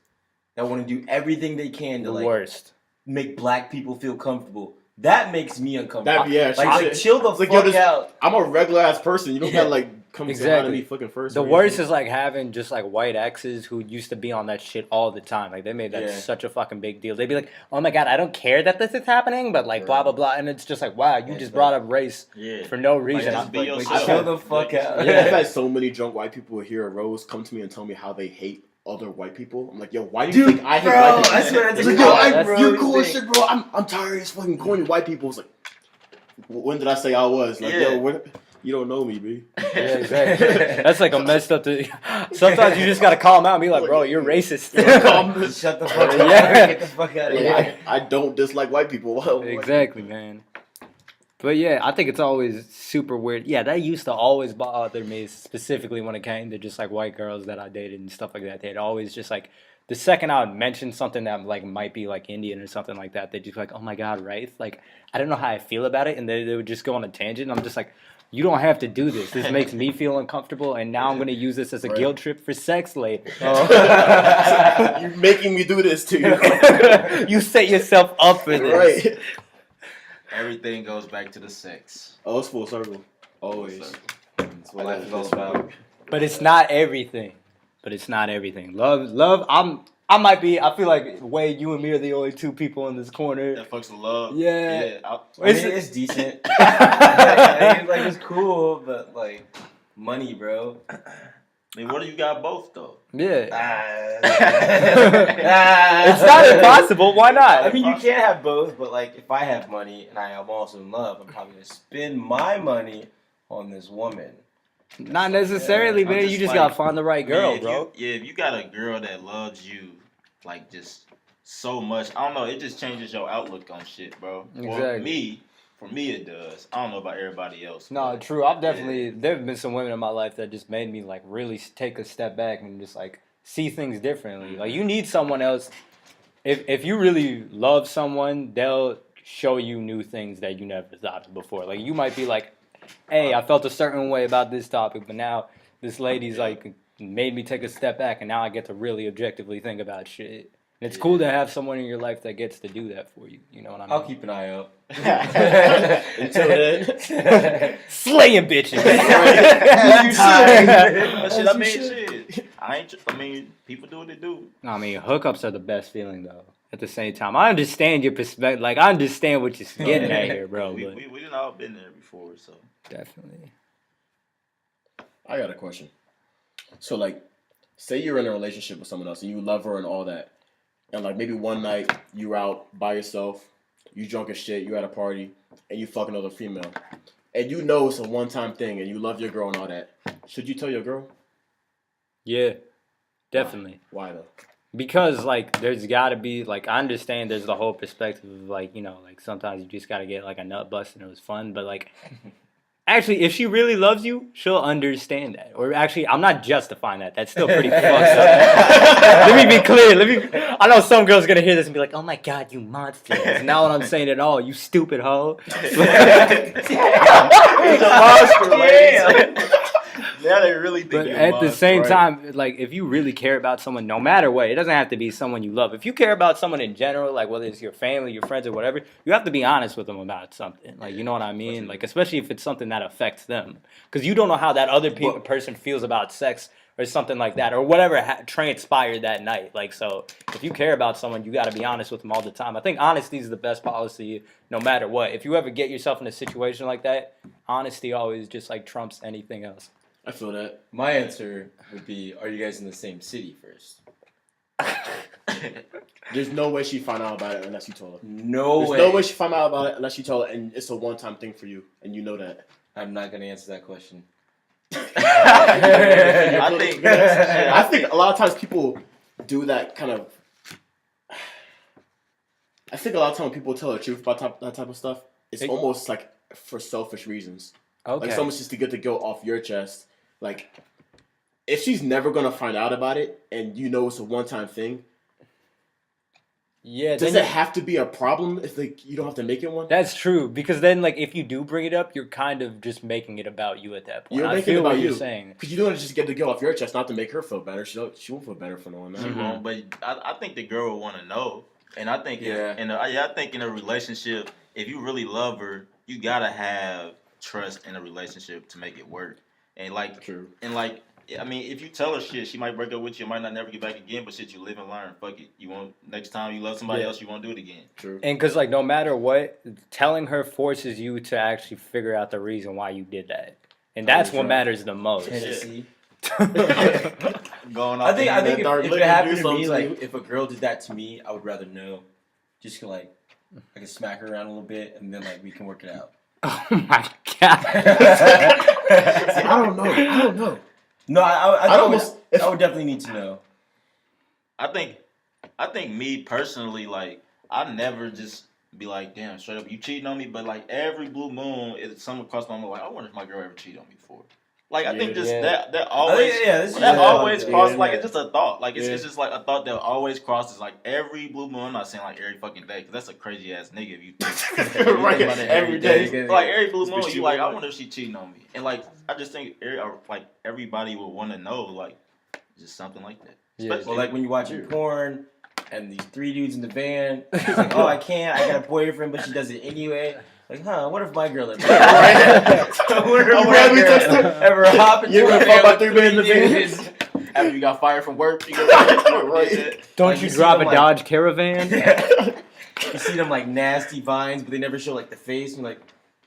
that want to do everything they can to The like worst. make black people feel comfortable. That makes me uncomfortable. That yeah, like shit. chill the It's like, fuck yo, this- out. I'm a regular ass person. You don't Yeah. gotta like come say hi to Exactly. me fucking first. The or worst anything. is like having just like white exes who used to be on that shit all the time. Like they made that Yeah. such a fucking big deal. They'd be like, "Oh my god, I don't care that this is happening," but like blah blah blah, and it's just like, wow, you Yeah, just bro. brought up race Yeah. for no Like, reason. just be Like, yourself. chill the fuck out. Yeah, I've had so many drunk white people hear a rose come to me and tell me how they hate other white people. I'm like, yo, why do you think I hate bro, white people? I swear that's It's like, the yo, highest you're rose cool as thing. shit, bro. I'm tired of these fucking corny white people. It's like, when did I say I was? Like, Yeah. yo, what? You don't know me, B. Yeah, exactly. That's like a messed up. Sometimes you just gotta call them out and be like, "Bro, you're racist." Shut the fuck up. Yeah. Get the fuck out of Like, here. I don't dislike white people. Exactly, man. But yeah, I think it's always super weird. Yeah, that used to always bother me, specifically when it came to just like white girls that I dated and stuff like that. They'd always just like the second I would mention something that like might be like Indian or something like that, they'd just be like, "Oh my god, right?" Like I don't know how I feel about it, and they would just go on a tangent. And I'm just like, "You don't have to do this. This makes me feel uncomfortable, and now I'm gonna use this as a Right. guilt trip for sex later." You're making me do this to you. You set yourself up for this. Right. Everything goes back to the sex. Oh, it's full circle. Always. That's what life is all about. But it's not everything. Love. I feel like Wade, you and me are the only two people in this corner. That fucks with love. Yeah. I I mean, it's decent. Like, it's cool, but like, money, bro. mean, what do you got both though? Yeah. It's not impossible. Why not? I mean, you can't have both, but like, if I have money and I am also in love, I'm probably gonna spend my money on this woman. Not necessarily, I'm man. just You just like, gotta find the right girl, if bro. if you got a girl that loves you, like just so much, I don't know, it just changes your outlook on shit, bro. Exactly. For me, it does. I don't know about everybody else. No, but true. I've definitely there have been some women in my life that just made me like really take a step back and just like see things differently. Like you need someone else. If you really love someone, they'll show you new things that you never thought of before. Like you might be like, "Hey, I felt a certain way about this topic, but now this lady's like made me take a step back, and now I get to really objectively think about shit." And it's cool to have someone in your life that gets to do that for you. You know what I mean? I'll keep an eye out. Until then, Slaying bitches. Shit, I mean, people do what they do. I mean, hookups are the best feeling though. At the same time, I understand your perspective. Like, I understand what you're getting at here, bro. We But done all been there before, so. definitely. I got a question. So, like, say you're in a relationship with someone else and you love her and all that, and like maybe one night you're out by yourself, you drunk as shit, you're at a party, and you fuck another female, and you know it's a one-time thing, and you love your girl and all that. Should you tell your girl? Yeah, definitely. Why though? Because like, there's got to be like, I understand there's the whole perspective of like, you know, like sometimes you just got to get like a nut bust and it was fun, but like. Actually, if she really loves you, she'll understand that. Or actually, I'm not justifying that. That's still pretty fucked up. Let me be clear. I know some girls gonna hear this and be like, "Oh my god, you monster!" That's not what I'm saying at all. You stupid hoe. Now they really think But you're at the same right? time, like if you really care about someone, no matter what, it doesn't have to be someone you love. If you care about someone in general, like whether it's your family, your friends, or whatever, you have to be honest with them about something. Like you know what I mean? Like especially if it's something that affects them, because you don't know how that other person feels about sex or something like that, or whatever transpired that night. Like so, if you care about someone, you got to be honest with them all the time. I think honesty is the best policy, no matter what. If you ever get yourself in a situation like that, honesty always just like trumps anything else. I feel that. My answer would be, are you guys in the same city first? There's no way she'd find out about it unless you told her. No way. There's no way she'd find out about it unless you told her, and it's a one-time thing for you, and you know that. I'm not going to answer that question. I think a lot of times people do that kind of. I think a lot of times when people tell the truth about that type of stuff, it's almost like for selfish reasons. Okay. Like it's almost just to get the guilt off your chest. Like, if she's never gonna find out about it, and you know it's a one-time thing, Yeah. does it have to be a problem if like you don't have to make it one? That's true, because then like if you do bring it up, you're kind of just making it about you at that point. You're I making it feel about what you. you're saying. Because you don't want to just get the guilt off your chest, not to make her feel better. She won't feel better for knowing that. Mm-hmm. wrong, but I think the girl would want to know, and I think I think in a relationship, if you really love her, you gotta have trust in a relationship to make it work. And like, True. And like, I mean, if you tell her shit, she might break up with you, might not never get back again. But shit, you live and learn. Fuck it. You won't. Next time you love somebody else, you won't do it again. True. And because like no matter what, telling her forces you to actually figure out the reason why you did that, and that's what matters the most. Tennessee. Going off. I think if dark it liquor happened do to me, something. like if a girl did that to me, I would rather know. Just like I can smack her around a little bit, and then like we can work it out. Oh my god! See, I don't know. No, I almost- would definitely need to know. I think me personally, like, I never just be like, damn, straight up, you cheating on me. But like every blue moon, it's something across my mind. Like, I wonder if my girl ever cheated on me before. Like I think just Yeah. that always this is that just always a- crosses yeah, like yeah. it's just a thought. Like it's Yeah. just like a thought that always crosses like every blue moon. I'm not saying like every fucking day because that's a crazy ass nigga if you think, if you Right, think about it every day. But, like every blue This moon, bitch you cheating like I on me. wonder if she cheating on me. And like I just think like everybody would want to know like just something like that. Yeah. Especially Or like when you watching porn and these 3 dudes in the van. It's like, oh, I can't. I got a boyfriend, but she does it anyway. Like, what if my girl ever? What if my girl ever hop into You a ever van fuck about with 3 men in the 3 van? dudes? After you got fired from work, you go right. Don't Like, you you see drop a them, like- Dodge Caravan? You see them like nasty vines, but they never show like the face. And like,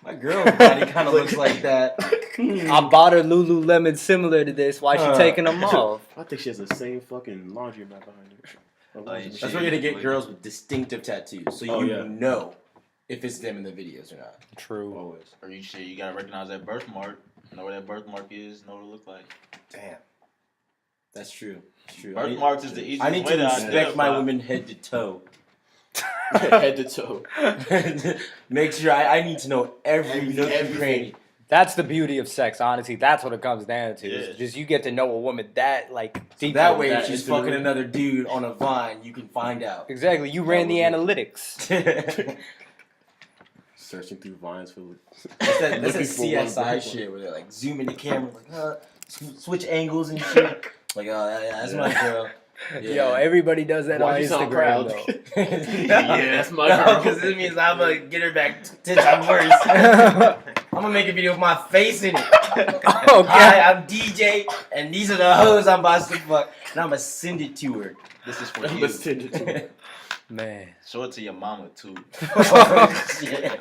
my girl's body kind of looks like that. I bought her Lululemon similar to this. Why she taking them off? I think she has the same fucking laundry mat behind her. That's why you're gonna get girls with distinctive tattoos, so you know if it's them in the videos or not. True. Always. or you gotta recognize that birthmark. Know where that birthmark is. Know what it look like. Damn, that's true. It's true. Birthmarks is the easiest I need way to respect my identify. women head to toe. Head to toe. Make sure I need to know every nook and cranny. That's the beauty of sex, honestly. That's what it comes down to. Yeah. Is just you get to know a woman that like deep. That way, that if she's intimate. fucking another dude on a vine, you can find out. Exactly. You ran the analytics. Searching through vines for That's that Looking for one CSI birthmark. shit where they like zoom in the camera, like switch angles and shit. Like, oh, yeah, that's my girl. Yo, everybody does that Why on you sound Instagram proud? though. Yeah, that's my girl. Because it means I'm gonna get her back 10 times worse. I'm gonna make a video with my face in it. Oh, Hi, God. I'm DJ, and these are the hoes I'm about to fuck, and I'm gonna send it to her. This is for I'm you. gonna send it to her. Man. Show it to your mama too. Shit.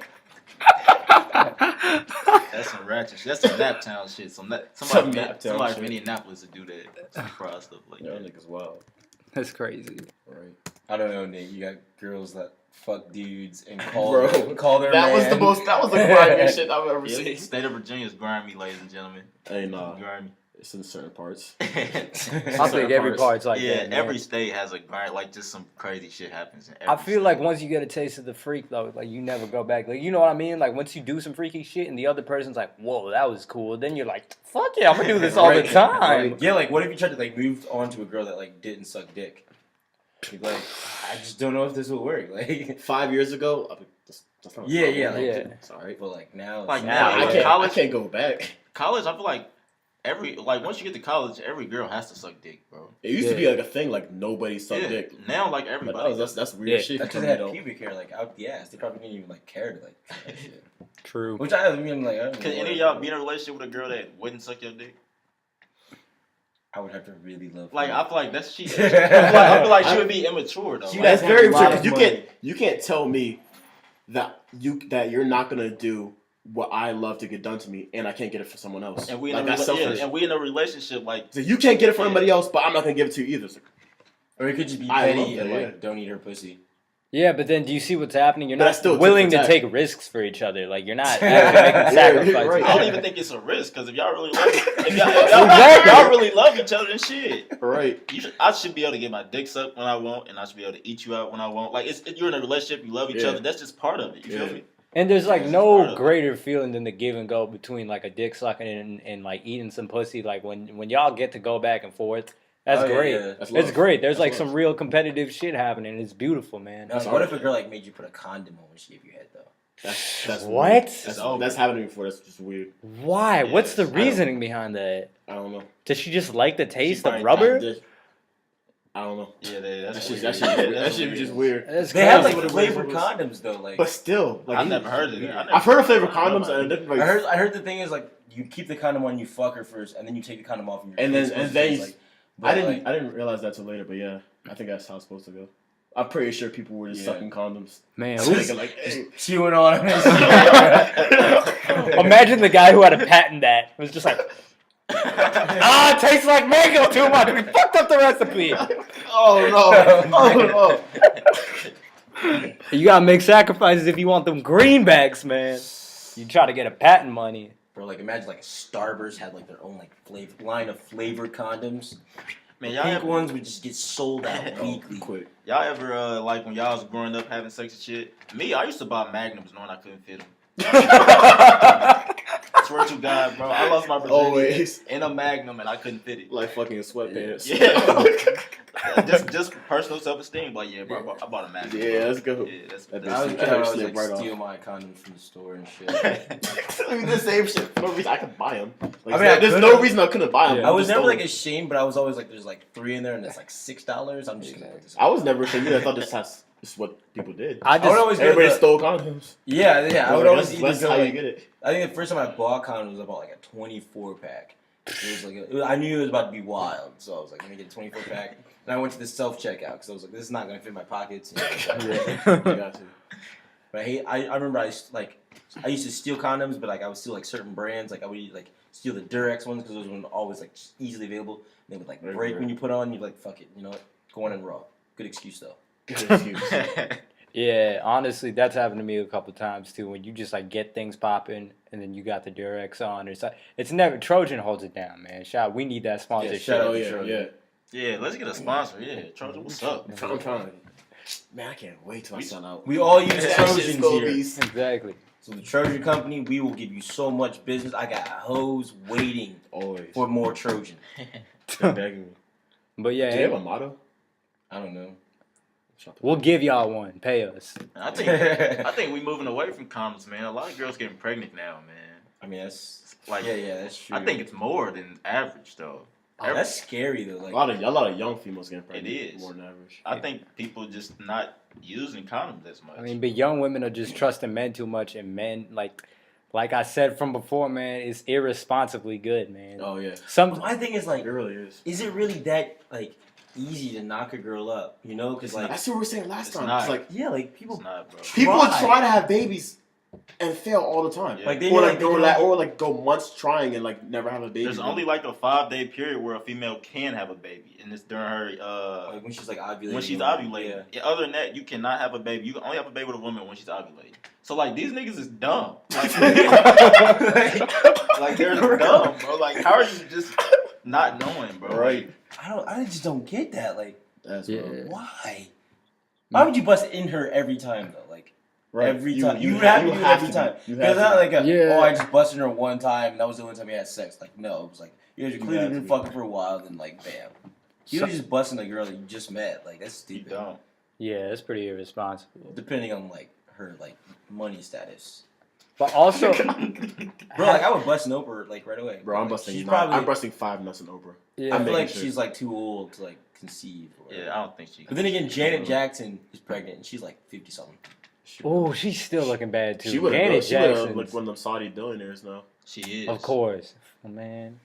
That's some ratchet shit. That's some Naptown shit. Some Somebody Naptown from shit. Indianapolis to do that. Some proud stuff like Y'all that. niggas wild. That's crazy. Right. I don't know, Nick. You got girls that fuck dudes and call Bro, call their That man. was the most. That was the grimiest shit I've ever Yeah, seen. state of Virginia is grimy, ladies and gentlemen. Hey, nah, Grimy. it's in certain parts. I think every part's like yeah, that. man. every state has a grind. Like just some crazy shit happens. In every I feel like state. once you get a taste of the freak though, like you never go back. Like you know what I mean? Like once you do some freaky shit and the other person's like, "Whoa, that was cool," then you're like, "Fuck yeah, I'm gonna do this all the Right. time." Yeah, like what if you tried to like move on to a girl that like didn't suck dick? You'd be like, I just don't know if this will work. Like, 5 years ago, I mean, that's not a Yeah, problem. yeah, like, Yeah. It's alright. but like now, Like it's now, I like, can't. college- I can't go back. college, I feel like once you get to college, every girl has to suck dick, bro. It used to be like a thing, like nobody sucked Yeah. dick. Now, like But everybody. that's weird Yeah. shit. That's because they had pubic hair like out the ass. They probably didn't even like care to like try that shit. True. Which I mean, like, I don't Can know, any of y'all be in a relationship with a girl that wouldn't suck your dick? I would have to really love. Like her. I feel like that's she. I feel like she would be immature though. She Like, That's have a very lot true of because money. you can't tell me that you're not gonna do what I love to get done to me, and I can't get it for someone else. and we like in a that's rela- yeah, selfish. and we in a relationship like So you can't get it for anybody else, but I'm not gonna give it to you either. It's like, Or it could just be I petty love and that, like don't eat her pussy. Yeah, but then do you see what's happening? You're But not that's still willing to tit for take tat. risks for each other. Like you're not actually making Yeah, sacrifices. right. I don't even think it's a risk because if y'all really love, if y'all really love each other, then shit. right? I should be able to get my dick sucked when I want, and I should be able to eat you out when I want. Like you're in a relationship, you love each Yeah. other. That's just part of it. You Yeah. feel me? And there's like That's no part of it. greater feeling than the give and go between like a dick sucking and like eating some pussy. Like when y'all get to go back and forth, that's Oh, yeah, great. yeah. That's It's love. great. There's That's like love. some real competitive shit happening. It's beautiful, man. Now, That's what all if a right. girl like made you put a condom on when she gave you head though? That's What? weird. It's over. That's happened to me before. That's just weird. Why? Yeah, What's the I don't- reason behind that? I don't know. Does she just like the taste probably of rubber? I don't know. Yeah, That that's shit. weird. That shit was just weird. That's They have crazy. like what it flavored was. condoms though. Like But still, like I've never heard of it. I've heard of flavored condoms, and then like, I heard the thing is like you keep the condom on, you fuck her first, and then you take the condom off, and you're And then- supposed and to then taste, you- like, I but, didn't realize that till later. But yeah, I think that's how it's supposed to go. I'm pretty sure people were just Yeah. sucking condoms. Man, Just who's- thinking like, hey. chewing on them. imagine the guy who had to patent that. It was just like, it tastes like mango too much. We fucked up the recipe. Oh no! Oh no! You gotta make sacrifices if you want them greenbacks, man. You try to get a patent money. Bro, like imagine like Starburst had like their own like line of flavored condoms. Man, y'all Pink ever, ones would just get sold out weekly. Quick. y'all ever like when y'all was growing up having sex and shit? Me, I used to buy Magnums knowing I couldn't fit them. swear to God, bro. I lost my virginity Always. in a Magnum and I couldn't fit it. Like fucking sweatpants. Yeah. just personal self-esteem. Like, yeah, bro, I bought a Magnum. Yeah, bro. let's go. Yeah, that's That I was a bitch kid, I was slip like right off. steal my condoms from the store and shit. I mean, the same shit. For no reason I could buy them. Like, I mean, there's I no could've. reason I couldn't buy them. Yeah. I was never like ashamed, but I was always like, there's like 3 in there and it's like $6. I'm just gonna put this. I was never ashamed. I thought this is what people did. I I would just always go Everybody to the, stole condoms. yeah. I would always either That's go how you like, get it. I think the first time I bought condoms, I bought like a 24 pack. It was like I knew it was about to be wild, so I was like, let me get a 24 pack. And I went to the self checkout because I was like, this is not gonna fit my pockets. You got to. But I remember I used to steal condoms, but like I would steal like certain brands. Like I would like steal the Durex ones because those were always like easily available. And they would like break when you put on. You'd like, fuck it, you know what? Go on and raw. Good excuse though. Good excuse. Yeah, honestly, that's happened to me a couple times too. When you just like get things popping, and then you got the Durex on. It's never Trojan holds it down, man. We need that sponsorship. shout out Oh to yeah, Trojan. yeah. Yeah, let's get a sponsor. Yeah, Trojan, what's up? I'm trying. Man, I can't wait till I sell out. We all use That Trojans shit's gonna here. be Exactly. So the Trojan Company, we will give you so much business. I got hoes waiting always. for more Trojan. They're begging me. But Do they have yeah, a motto? I don't know. we'll give y'all one. Pay us. I think we moving away from condoms, man. A lot of girls getting pregnant now, man. I mean, that's Like, yeah, that's true. I think it's more than average, though. That's scary though. Like A lot of young females getting pregnant. It is. More than average. I think people just not using condoms as much. I mean, but young women are just trusting men too much, and men like I said from before, man, it's irresponsibly good, man. Oh yeah. my thing is like, It really is. is it really that like easy to knock a girl up? You know, because like That's what we were saying last It's time. not. It's like yeah, like it's people not, bro. people Try. try to have babies and fail all the time. Yeah. like they Or like go months trying and like never have a baby. There's only like a 5-day period where a female can have a baby, and it's during her like when she's like ovulating. when she's ovulating. Yeah, other than that, you cannot have a baby. You can only have a baby with a woman when she's ovulating. So like these niggas is dumb. Like, like they're dumb, bro. Like how are you just not knowing, bro? Right. I just don't get that. Like That's Yeah. wrong. why? Why would you bust in her every time though? Like Right. every time you have to do it every time. Because not like Yeah. I just busted her one time and that was the only time we had sex. Like no, it was like you guys are clearly have been to. fucking for a while, then like bam. You was just busting a girl that you just met. Like that's You stupid. don't. Yeah, it's pretty irresponsible. Depending on like her like money status. But also, Bro, like I would bust an Oprah like right away. Bro, I'm Like, busting she's nine. probably I'm busting 5 nuts in Oprah. yeah, I feel making like sure. she's like too old to like conceive. Or whatever. Yeah, I don't think she. But then again, Janet Jackson is pregnant and she's like 50 something. oh, she's still looking bad too. She would Janet have Jackson, like one of them Saudi billionaires now. She is. of course, oh, man.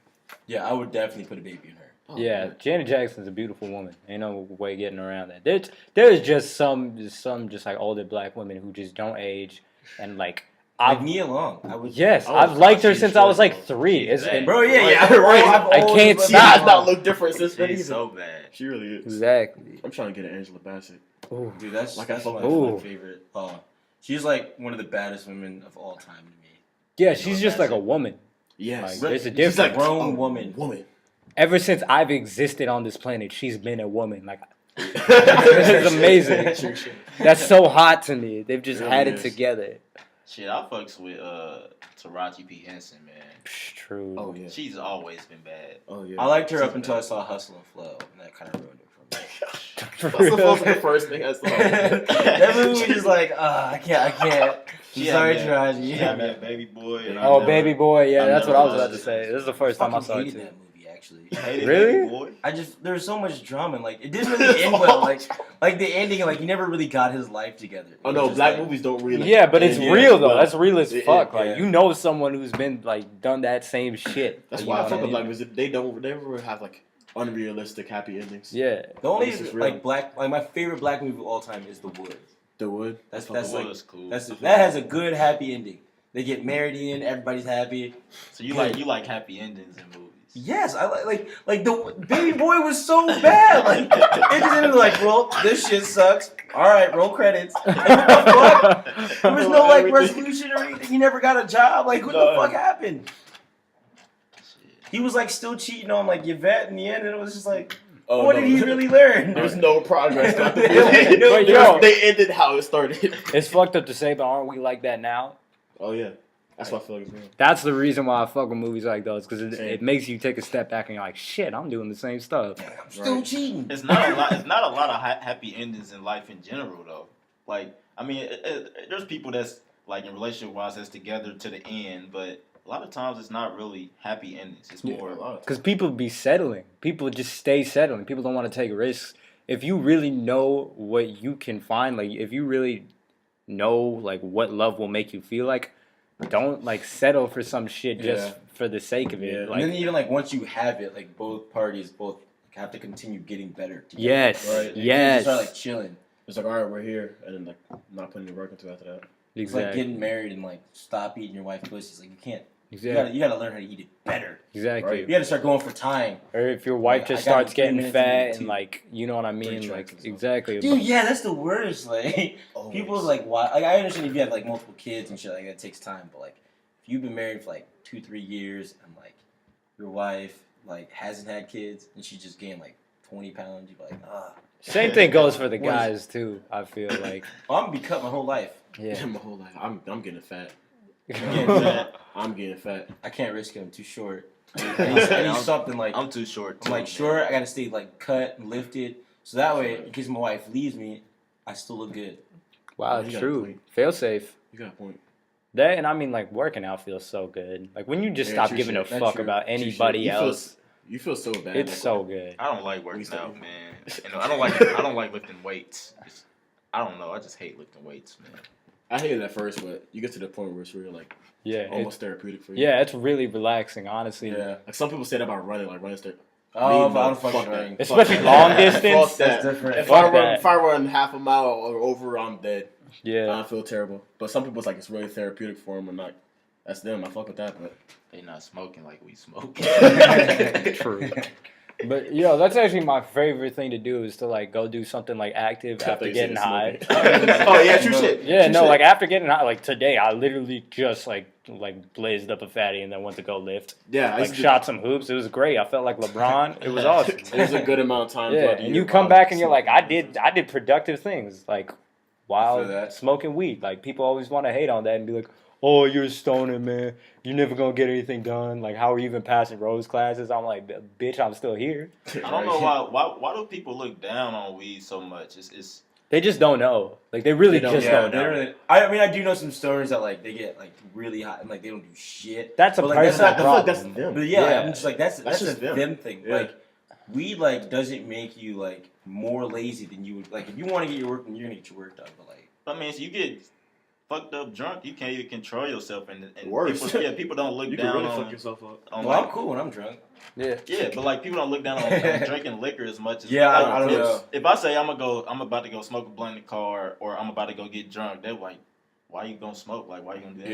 Yeah, I would definitely put a baby in her. Oh, Yeah, man. Janet Jackson's a beautiful woman. Ain't no way getting around that. There's just some just like older black women who just don't age, and like Like Nia Long. I would. yes, Oh, I've liked her she's since I was short, like though. 3. It's Bad. Bro, yeah, Right, right. I've I always can't loved She stop. Nia does not Long. look different since then She's either. so bad. She really is. exactly. I'm trying to get an Angela Bassett. Ooh. Dude, that's Like, that's I my, fuck with my her. favorite. She's like one of the baddest women of all time to me. Yeah, she's just like a woman. Yes. Like, there's a She's difference. like Grown a woman. Woman. Ever since I've existed on this planet, she's been a woman. Like this is amazing. That's so hot to me. They've just It had really it is. together. Shit, I fucks with Taraji P Henson, man. Psh, true. Oh yeah. She's always been bad. Oh yeah. I liked her She's up until I bad. saw Hustle and Flow, and that kind of ruined it for me. That's supposed to be the first thing I saw. That movie was like, I can't. I'm She sorry, had Taraji. She had me a baby boy. And I Oh, never- baby boy. Yeah, I've that's what never I was about to watched say. it. This is the first time I saw it hated too. that movie actually. Hated Really? Baby boy. There was so much drama and like it didn't really end well. Like the ending, like he never really got his life together. It Oh was no, just, black like, movies don't really. Yeah, but it's Yeah, real though. well, That's real as it- fuck. yeah. Like you know someone who's been like done that same shit. That's You why know I what fuck with mean? black movies. They never have like unrealistic happy endings. Yeah. The only This is real. like my favorite black movie of all time is The Wood. The Wood. That's I fuck like was cool. that has a good happy ending. They get married in, everybody's happy. So you like happy endings in movies? Yes, I like the baby boy was so bad. Like it just ended like, well, this shit sucks. All right, roll credits. Like, what the fuck? There was no like resolution or anything. He never got a job. Like what the No. fuck happened? He was like still cheating on like Yvette in the end, and it was just like, Oh, what no. did he really learn? There's no progress. throughout the But movie. yo. They ended how it started. It's fucked up to say, but aren't we like that now? Oh yeah. That's what I feel like as well. That's the reason why I fuck with movies like those, because it Same. makes you take a step back and you're like, shit, I'm doing the same stuff. I'm still cheating. It's not a lot. It's not a lot of happy endings in life in general, though. Like, I mean, there's people that's like in relationship wise that's together to the end, but a lot of times it's not really happy endings. It's more a lot of Because people be settling. People just stay settling. People don't want to take risks. If you really know what you can find, like if you really know like what love will make you feel like, don't like settle for some shit just for the sake of it. Yeah. Like, And then even like once you have it, like both parties both have to continue getting better together. yes, Right. Like, you yes, just start like chilling. It's like, all right, we're here, and then like not putting the work into after that. It's like exactly, getting married and like stop eating your wife's pussy. It's like you can't. exactly, You gotta learn how to eat it better. exactly. You gotta start going for time. Or if your wife Like, just I got starts 3 getting minutes fat in and too. like, you know what I mean, tracks like and stuff. exactly. Dude, yeah, that's the worst. Like Always. people like why? Like I understand if you have like multiple kids and shit like that, it takes time. But like if you've been married for like 2-3 years and like your wife like hasn't had kids and she just gained like 20 pounds, you're like, ah. Same thing goes for the What is- guys too. I feel like, I'm gonna be cut my whole life. yeah. My whole life, I'm getting fat. Yeah, I'm getting fat. I can't risk it. I'm too short. I need something like I'm too short. I'm like short. I gotta stay like cut and lifted, so that way in case my wife leaves me, I still look good. Wow, You got a true. point. Fail safe. You got a point. That and I mean like working out feels so good. Like when you just Yeah, stop true giving shit. a That's fuck true. about True shit. anybody You feel- else. You feel so bad. It's like, so good. I don't like working stop. out, man. You know, I don't like lifting weights. I don't know. I just hate lifting weights, man. I hated it at first, but you get to the point where it's really like Yeah. almost therapeutic for you. Yeah, it's really relaxing, honestly. Yeah. Like some people say that about running, like running straight. Oh, Me, no, I'm fuck fucking that. running. Especially Fuck long that. distance. Fuck that. That's different. If Fuck I run, that. if I run half a mile or over, I'm dead. Yeah. I feel terrible. But some people it's like it's really therapeutic for them, and like that's them. I fuck with that, but They not smoking like we smoke. True. But that's actually my favorite thing to do is to like go do something like active after getting high. Oh yeah, true shit. Yeah, True no, shit. like after getting high, like today, I literally just like blazed up a fatty and then went to go lift. Yeah, I Like used to shot some hoops. It was great. I felt like LeBron. It was awesome. It was a good amount of time. Yeah, throughout the and year you come while back and you're like, I smoking. did productive things like I while feel that. smoking weed. Like people always want to hate on that and be like, oh, you're a stoner, man. You're never gonna get anything done. Like, how are you even passing Rose classes? I'm like, bitch, I'm still here. I don't know why do people look down on weed so much? It's They just don't know. Like, they really They don't- just Yeah, don't they know. really. I mean, I do know some stoners that like they get like really hot and like they don't do shit. That's a But, like, that's personal not- I feel like problem. that's them. But yeah, Yeah. I'm just like that's a just them. them thing. Yeah. Like weed like doesn't make you like more lazy than you would like if you want to get your work done, you're gonna get your work done. But like I mean, so you get fucked up drunk, you can't even control yourself, and Worse. people don't look You can down really on. fuck yourself up. on well, like, I'm cool when I'm drunk. Yeah. Yeah, but like people don't look down on drinking liquor as much as Yeah, like, I don't if, know. If I say I'm about to go smoke a blunt in the car, or I'm about to go get drunk, they're like, "Why you gonna smoke? Like, why you gonna do that?"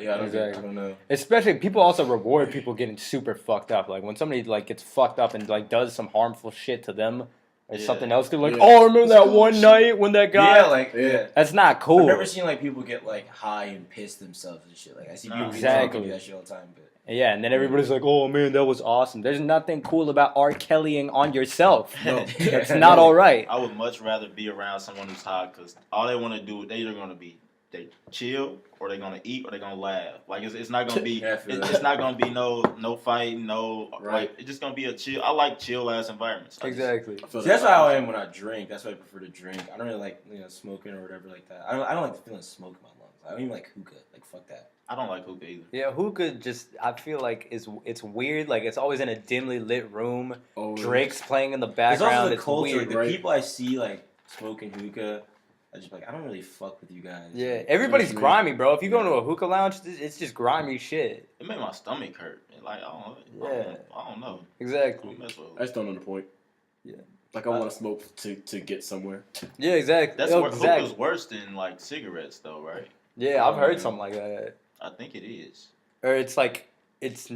Yeah, I don't, Exactly. I don't know. Especially, people also reward people getting super fucked up. Like, when somebody, like, gets fucked up and, like, does some harmful shit to them or Yeah. something else, they're like, Yeah. oh, remember It's that cool one shit. night when that guy... Yeah, like yeah. That's not cool. I've never seen like people get like high and piss themselves and shit. Like I see people Exactly. do that shit all the time. But Yeah, and then everybody's like, "Oh man, that was awesome." There's nothing cool about R. Kellying on yourself. No. It's not all right. I would much rather be around someone who's high because all they want to do, they either gonna be they chill or they're gonna eat or they're gonna laugh. Like it's not gonna be Yeah, I feel that. it's not gonna be no fighting, no Right. like it's just gonna be a chill. I like chill ass environments. Exactly. I feel see, that's that. how I am when I drink. That's why I prefer to drink. I don't really like smoking or whatever like that. I don't like the feeling of smoke in my lungs. I don't even like hookah. Like fuck that. I don't like hookah either. Yeah, hookah just I feel like it's weird. Like it's always in a dimly lit room. Oh, Drake's playing in the It's background. also the It's culture. weird. The right? people I see like smoking hookah, I just like I don't really fuck with you guys. Yeah, everybody's Trust me. grimy, bro. If you go to a hookah lounge, it's just grimy shit. It made my stomach hurt. Like I don't know. I Exactly. don't mess with I just don't know the point. Yeah. Like I want to smoke to get somewhere. Yeah, exactly. That's exactly. hookah's worse than like cigarettes though, right? Yeah, I've heard something like that. I think it is. Or it's like it's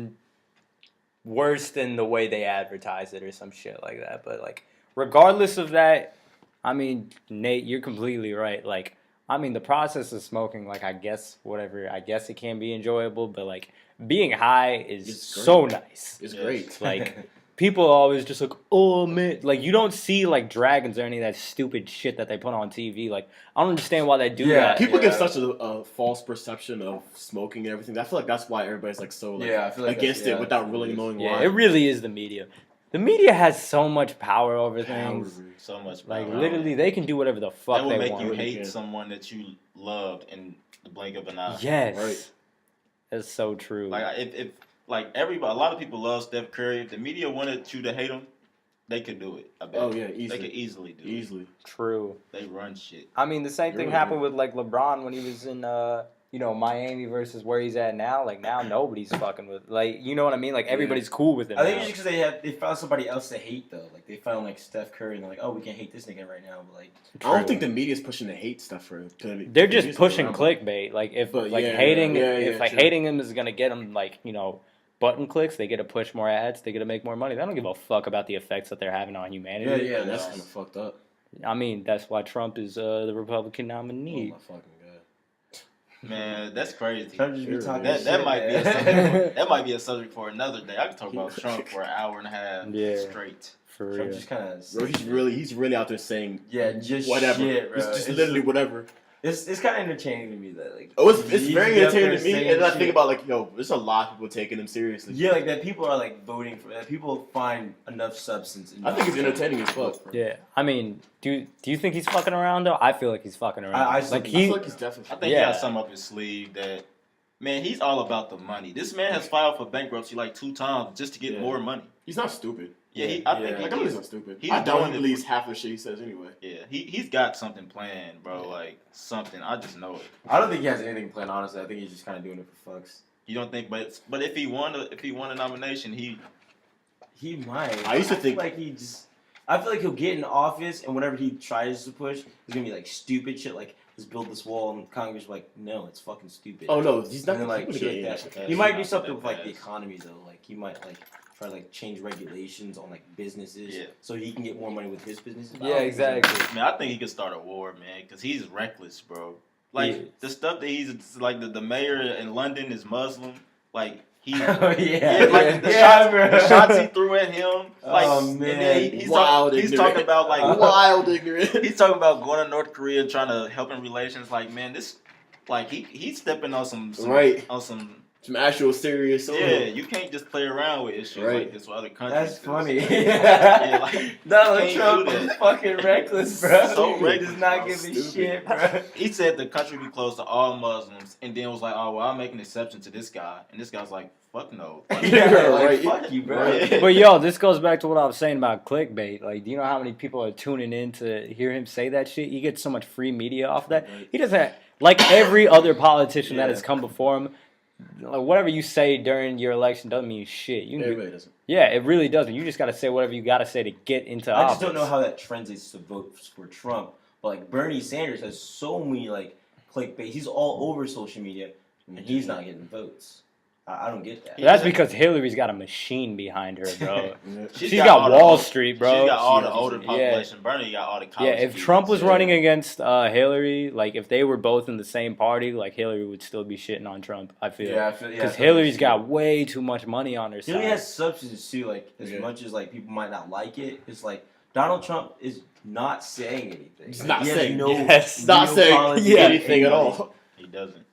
worse than the way they advertise it or some shit like that. But like regardless of that, I mean, Nate, you're completely right. Like I mean, the process of smoking, like I guess it can be enjoyable, but like being high is It's great. so nice. It's Yes. great. Like people are always just like, oh man, like you don't see like dragons or any of that stupid shit that they put on TV. Like I don't understand why they do that. People get such a false perception of smoking and everything. I feel like that's why everybody's like so like, I feel like against it without really knowing Yeah, why. it really is the media. The media has so much power over things. So much. Like power. literally, they can do whatever the fuck That will they make want. you Really hate can. someone that you loved in the blink of an eye. Yes, Right. that's so true. Like if like everybody, a lot of people love Steph Curry. If the media wanted you to hate him, they could do it. I bet. Oh yeah, They easily. could easily do Easily. True. it. They run shit. I mean, the same thing Really happened with like LeBron when he was in Miami versus where he's at now. Like now nobody's fucking with, like, you know what I mean? Like everybody's cool with him. I think now. it's just because they found somebody else to hate though. Like they found like Steph Curry and they're like, oh, we can't hate this nigga right now. But like, I don't think the media's pushing the hate stuff for it. They're just pushing clickbait. Like if But like yeah, hating yeah, if like true. hating him is gonna get him like button clicks, they get to push more ads, they get to make more money. They don't give a fuck about the effects that they're having on humanity. Yeah, that's kind of fucked up. I mean, that's why Trump is the Republican Oh nominee. my fucking god. Man, that's crazy. Trump just be Sure, talking man. shit, That might be a man. subject. That might be a subject for another day. I can talk about Trump for an hour and a half Yeah. straight. For Trump real. just kind of Bro, he's really out there saying just whatever. shit, bro. It's just literally whatever. It's kind of entertaining to me that like. Oh, it's he's very up there entertaining to me, saying and I shit. think about like, yo, there's a lot of people taking him seriously. Yeah, like that people are like voting for that. People find enough substance. I think it's entertaining as fuck. Yeah. I mean, do you think he's fucking around though? I feel like he's fucking around. I still like think- I he feel like he's definitely. I think Yeah. he has something up his sleeve that, man, he's all about the money. This man has filed for bankruptcy like 2 times just to get Yeah. more money. He's not stupid. Yeah, I think Like, I know he he's is. not stupid. He's I don't doing it. believe half the shit he says anyway. Yeah, he's got something planned, bro. Like something. I just know it. I don't think he has anything planned. Honestly, I think he's just kind of doing it for fucks. You don't think? But if he won a nomination, he He might. I used to feel think- like he just. I feel like he'll get in office, and whatever he tries to push, it's gonna be like stupid shit. Like let's build this wall, and Congress will be like, no, it's fucking stupid. Oh no, he's not And then, like gonna shit get like that. that. that. He might do Not something that with like the fast. economy though. Like he might like try to like change regulations on like businesses, Yeah. so he can get more money with his businesses. I Yeah, don't think he's gonna exactly. man, I think he could start a war, man, because he's reckless, bro. Like Yeah. the stuff that he's like the mayor in London is Muslim. Like he. Oh yeah, like the, yeah, shots, bro. the shots he threw at him, like, Oh, and man. then he's Wild he's ignorant. talking about like Wild ignorant. he's talking about going to North Korea and trying to help in relations. Like, man, this, like he's stepping on some Right. on some. Some actual serious. Yeah, you can't just play around with issues Right. like this with other countries. That's 'cause- funny. Yeah, like Donald can't Trump do is that. fucking reckless, bro. So He reckless, does not bro. give a Stupid. shit, bro. he said the country be closed to all Muslims, and then was like, "Oh, well, I'll make an exception to this guy," and this guy's like, "Fuck no." Yeah, like, Right. fuck you, bro. Right. But yo, this goes back to what I was saying about clickbait. Like, do you know how many people are tuning in to hear him say that shit? He gets so much free media off that. He doesn't, like every other politician that has come before him. Like, whatever you say during your election doesn't mean shit. Yeah, it really doesn't. Yeah, it really doesn't. You just got to say whatever you got to say to get into I office. just don't know how that translates to votes for Trump. But like Bernie Sanders has so many like clickbait. He's all over social media, and he's not getting votes. I don't get that. That's because Hillary's got a machine behind her, bro. Yeah. She's got all the Wall old- Street, bro. She's got all She the is, older yeah. population. Bernie got all the college. Yeah, if kids. Trump was Yeah. running against Hillary, like if they were both in the same party, like Hillary would still be shitting on Trump. I feel. Yeah, I feel Because yeah, Hillary's got way too much money on her Hillary side. has substance too. Like as Yeah. much as like people might not like it, it's like Donald Trump is not saying anything. He's not He has saying- yes. Not real saying policy anything at anybody. all. He doesn't.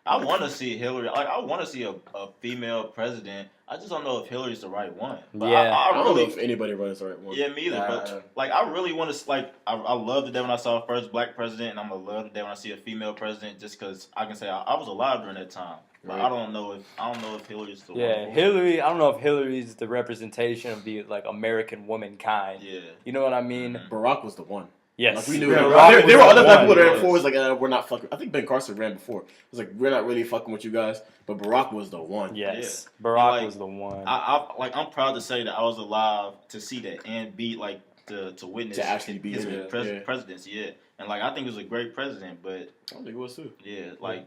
I want to see Hillary. Like, I want to see a female president. I just don't know if Hillary's the right one. But Yeah. I I don't know really. if anybody runs the right one. Yeah, me either. Nah. But like, I really want to. Like, I love the day when I saw a first black president, and I'm gonna love the day when I see a female president, just because I can say I was alive during that time. But Right. I don't know if Hillary's the Yeah, one. Hillary. I don't know if Hillary's the representation of the like American womankind. Yeah. You know what I mean? Barack was the one. Yes. Like we knew. Yeah, There Barack were was other the black people one, that ran yes. before. Was like, we're not fucking. I think Ben Carson ran before. It was like, we're not really fucking with you guys. But Barack was the one. Yes. Yeah. Barack Like, was the one. I'm proud to say that I was alive to see that and be like to witness To actually be his there, yeah. presidency. Yeah, and like I think he was a great president, but I don't think it was too. yeah, like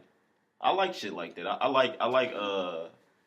I like shit like that. I like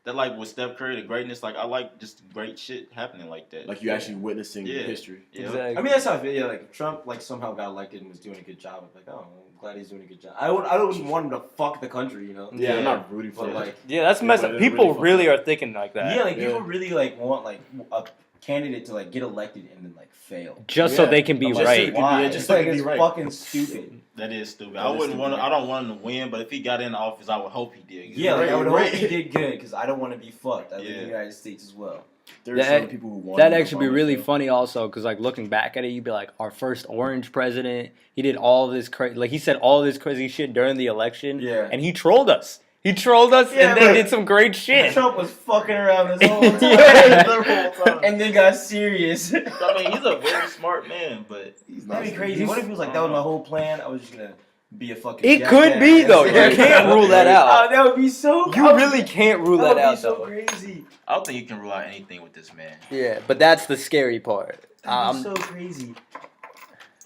that, like with Steph Curry, the greatness. Like I like just great shit happening like that. Like you actually witnessing Yeah. history. yeah. Exactly. I mean, that's how I feel. Yeah, like if Trump like somehow got elected and was doing a good job. I'm like, oh, I'm glad he's doing a good job. I don't want him to fuck the country, you know. Yeah, Yeah. I'm not rooting for But it. like, Yeah, that's Yeah, messed but up. it People really really fucked are thinking like that. yeah, like Yeah. people really like want like a candidate to like get elected and then like fail. Just so they can be I'm like, right. Why? Yeah, just It's so like they can it's be right. fucking stupid. That is stupid. That I is wouldn't stupid. want. I don't want him to win, but if he got in office, I would hope he did. Yeah, like I would Right. hope he did good because I don't want to be fucked. I live in Yeah. the United States as well. There's some people who want That'd actually be really funny also because like looking back at it, you'd be like, our first orange president, he did all this crazy, like he said all this crazy shit during the election, Yeah. and he trolled us. He trolled us Yeah, and then but- did some great shit. Trump was fucking around this whole time. Yeah. The whole time. And then got serious. I mean, he's a very smart man, but That'd be crazy. What if he was like, that was my whole plan? I was just gonna be a fucking. It could be though. You jackass. can't rule that out. Oh, that would be so. You really can't rule that would out be so though. crazy. I don't think you can rule out anything with this man. Yeah, but that's the scary part. That'd be so crazy.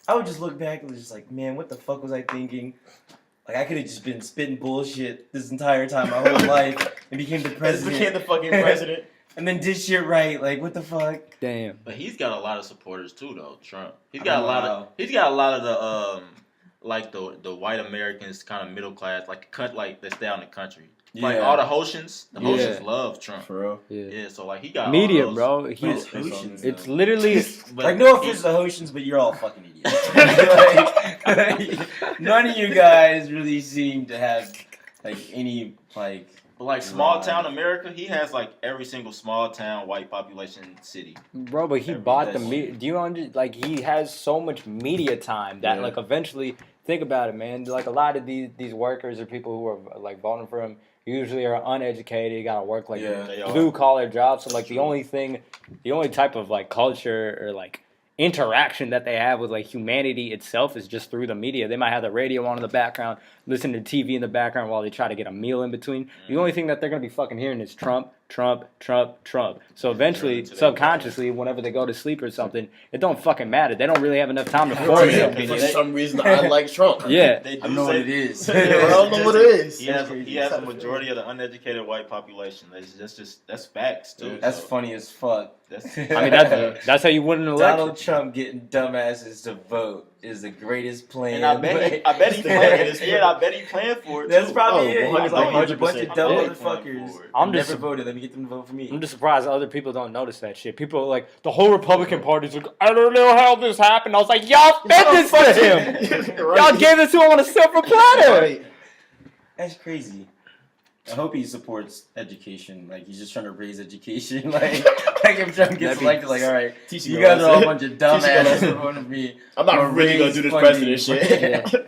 I would just look back and was just like, man, what the fuck was I thinking? Like I could have just been spitting bullshit this entire time, my whole life, and became the president. Became the fucking president. And then did shit right. Like what the fuck? Damn. But he's got a lot of supporters too, though. Trump. He's I got know. a lot of. He's got a lot of the like the white Americans, kind of middle class, like they stay out in the country. Like Yeah. all the Hoshians, the Yeah. Hoshians love Trump. For real. Yeah. Yeah, so like he got Medium, all bro. those- He's Hoshians, it's though. literally But Like no he- offense to the Hoshians, but you're all fucking idiots. Like, none of you guys really seem to have like any like. But like small Right. town America, he has like every single small town white population city. bro, but he Every bought the day. media. Do you like he has so much media time that Yeah. like eventually think about it, man. Like a lot of these workers or people who are like voting for him usually are uneducated, gotta work like Yeah. They are. blue collar jobs. So like the only type of like culture or like interaction that they have with like humanity itself is just through the media. They might have the radio on in the background, listen to TV in the background while they try to get a meal in between. The only thing that they're gonna be fucking hearing is Trump, Trump, Trump, Trump. So eventually, Turn to their subconsciously, whenever they go to sleep or something, it don't fucking matter. They don't really have enough time to For form Yeah. it. some reason, I like Trump. Yeah. They do I know say- what it is. I don't know what it is. He has a majority of the uneducated white population. That's facts too. That's so funny as fuck. That's, I mean, that's how you win an election. Donald Trump getting dumbasses to vote is the greatest plan. and I bet he planned. Yeah, I bet he planned for it. That's too. probably Oh, it. He was 100%. like, a bunch of dumb Yeah. motherfuckers. I'm never just- voted. Let me get them to vote for me. I'm just surprised other people don't notice that shit. People are like, the whole Republican Party's like, I don't know how this happened. I was like, y'all fed this to him. Y'all gave this to him on a silver platter. Right. That's crazy. I hope he supports education. Like he's just trying to raise education. Like if Trump That'd gets be elected, like all right, teaching you your guys are all a lesson. bunch of Teaching your dumbasses lesson. in front of me. I'm not Or really gonna raise do this funding. president shit. Yeah.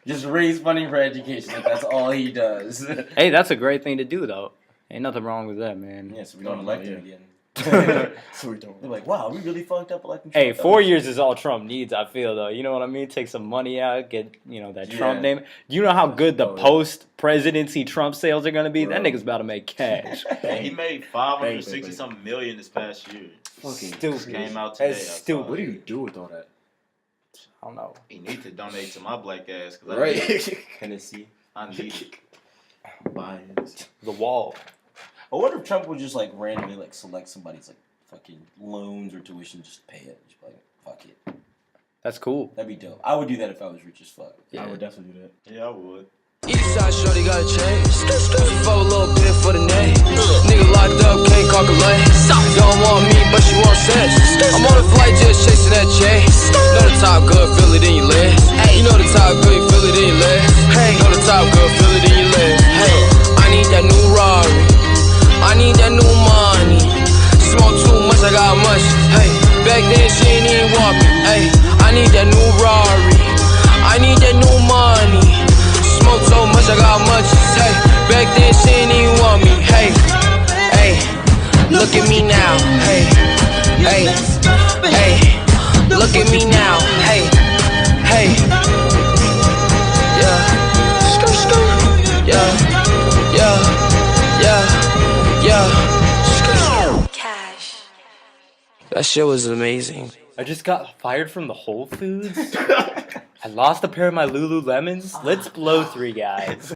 Just raise funding for education. Like that's all he does. Hey, that's a great thing to do, though. Ain't nothing wrong with that, man. Yeah, so we don't elect him Yeah. again. So we don't. They're like, wow, we really fucked up electing Hey, Trump. 4 years is all Trump needs, I feel, though. You know what I mean? Take some money out, get, that Trump Yeah. name. Do you know how good the Oh, yeah. post-presidency Trump sales are going to be? That Bro. nigga's about to make cash. And he made Bang, 560 bang. something million this past year. Fucking Stupid. Came out today. That's I saw stupid. it. What do you do with all that? I don't know. He needs to donate to my black ass because Right. Tennessee. I need it. Bias. The wall. I wonder if Trump would just like randomly like select somebody's like fucking loans or tuition, just pay it. Just be like, fuck it. That's cool. That'd be dope. I would do that if I was rich as fuck. Yeah. I would definitely do that. Yeah, I would. Eastside shorty got a change. For a little bit for the name. Nigga locked up, can't calculate. Don't want me, but she want sex. I'm on a flight just chasing that chain. Know the top good, feel it in your legs. You know the top good, you feel it in your legs. Hey, know the top good, feel it in your legs. Hey, I need that new Rari. I need that new money. Smoke too much, I got much. Hey, back then she ain't even want me. Hey, I need that new Rari. I need that new money. Smoke so much, I got much. Hey, back then she ain't even want me. Hey, hey, look at me now. Hey, hey, hey, look at me now. Hey, hey, yeah, skirt, skirt, yeah, yeah, yeah, yeah, skirt. Cash. That shit was amazing. I just got fired from the Whole Foods. I lost a pair of my Lululemons. Let's blow 3, guys.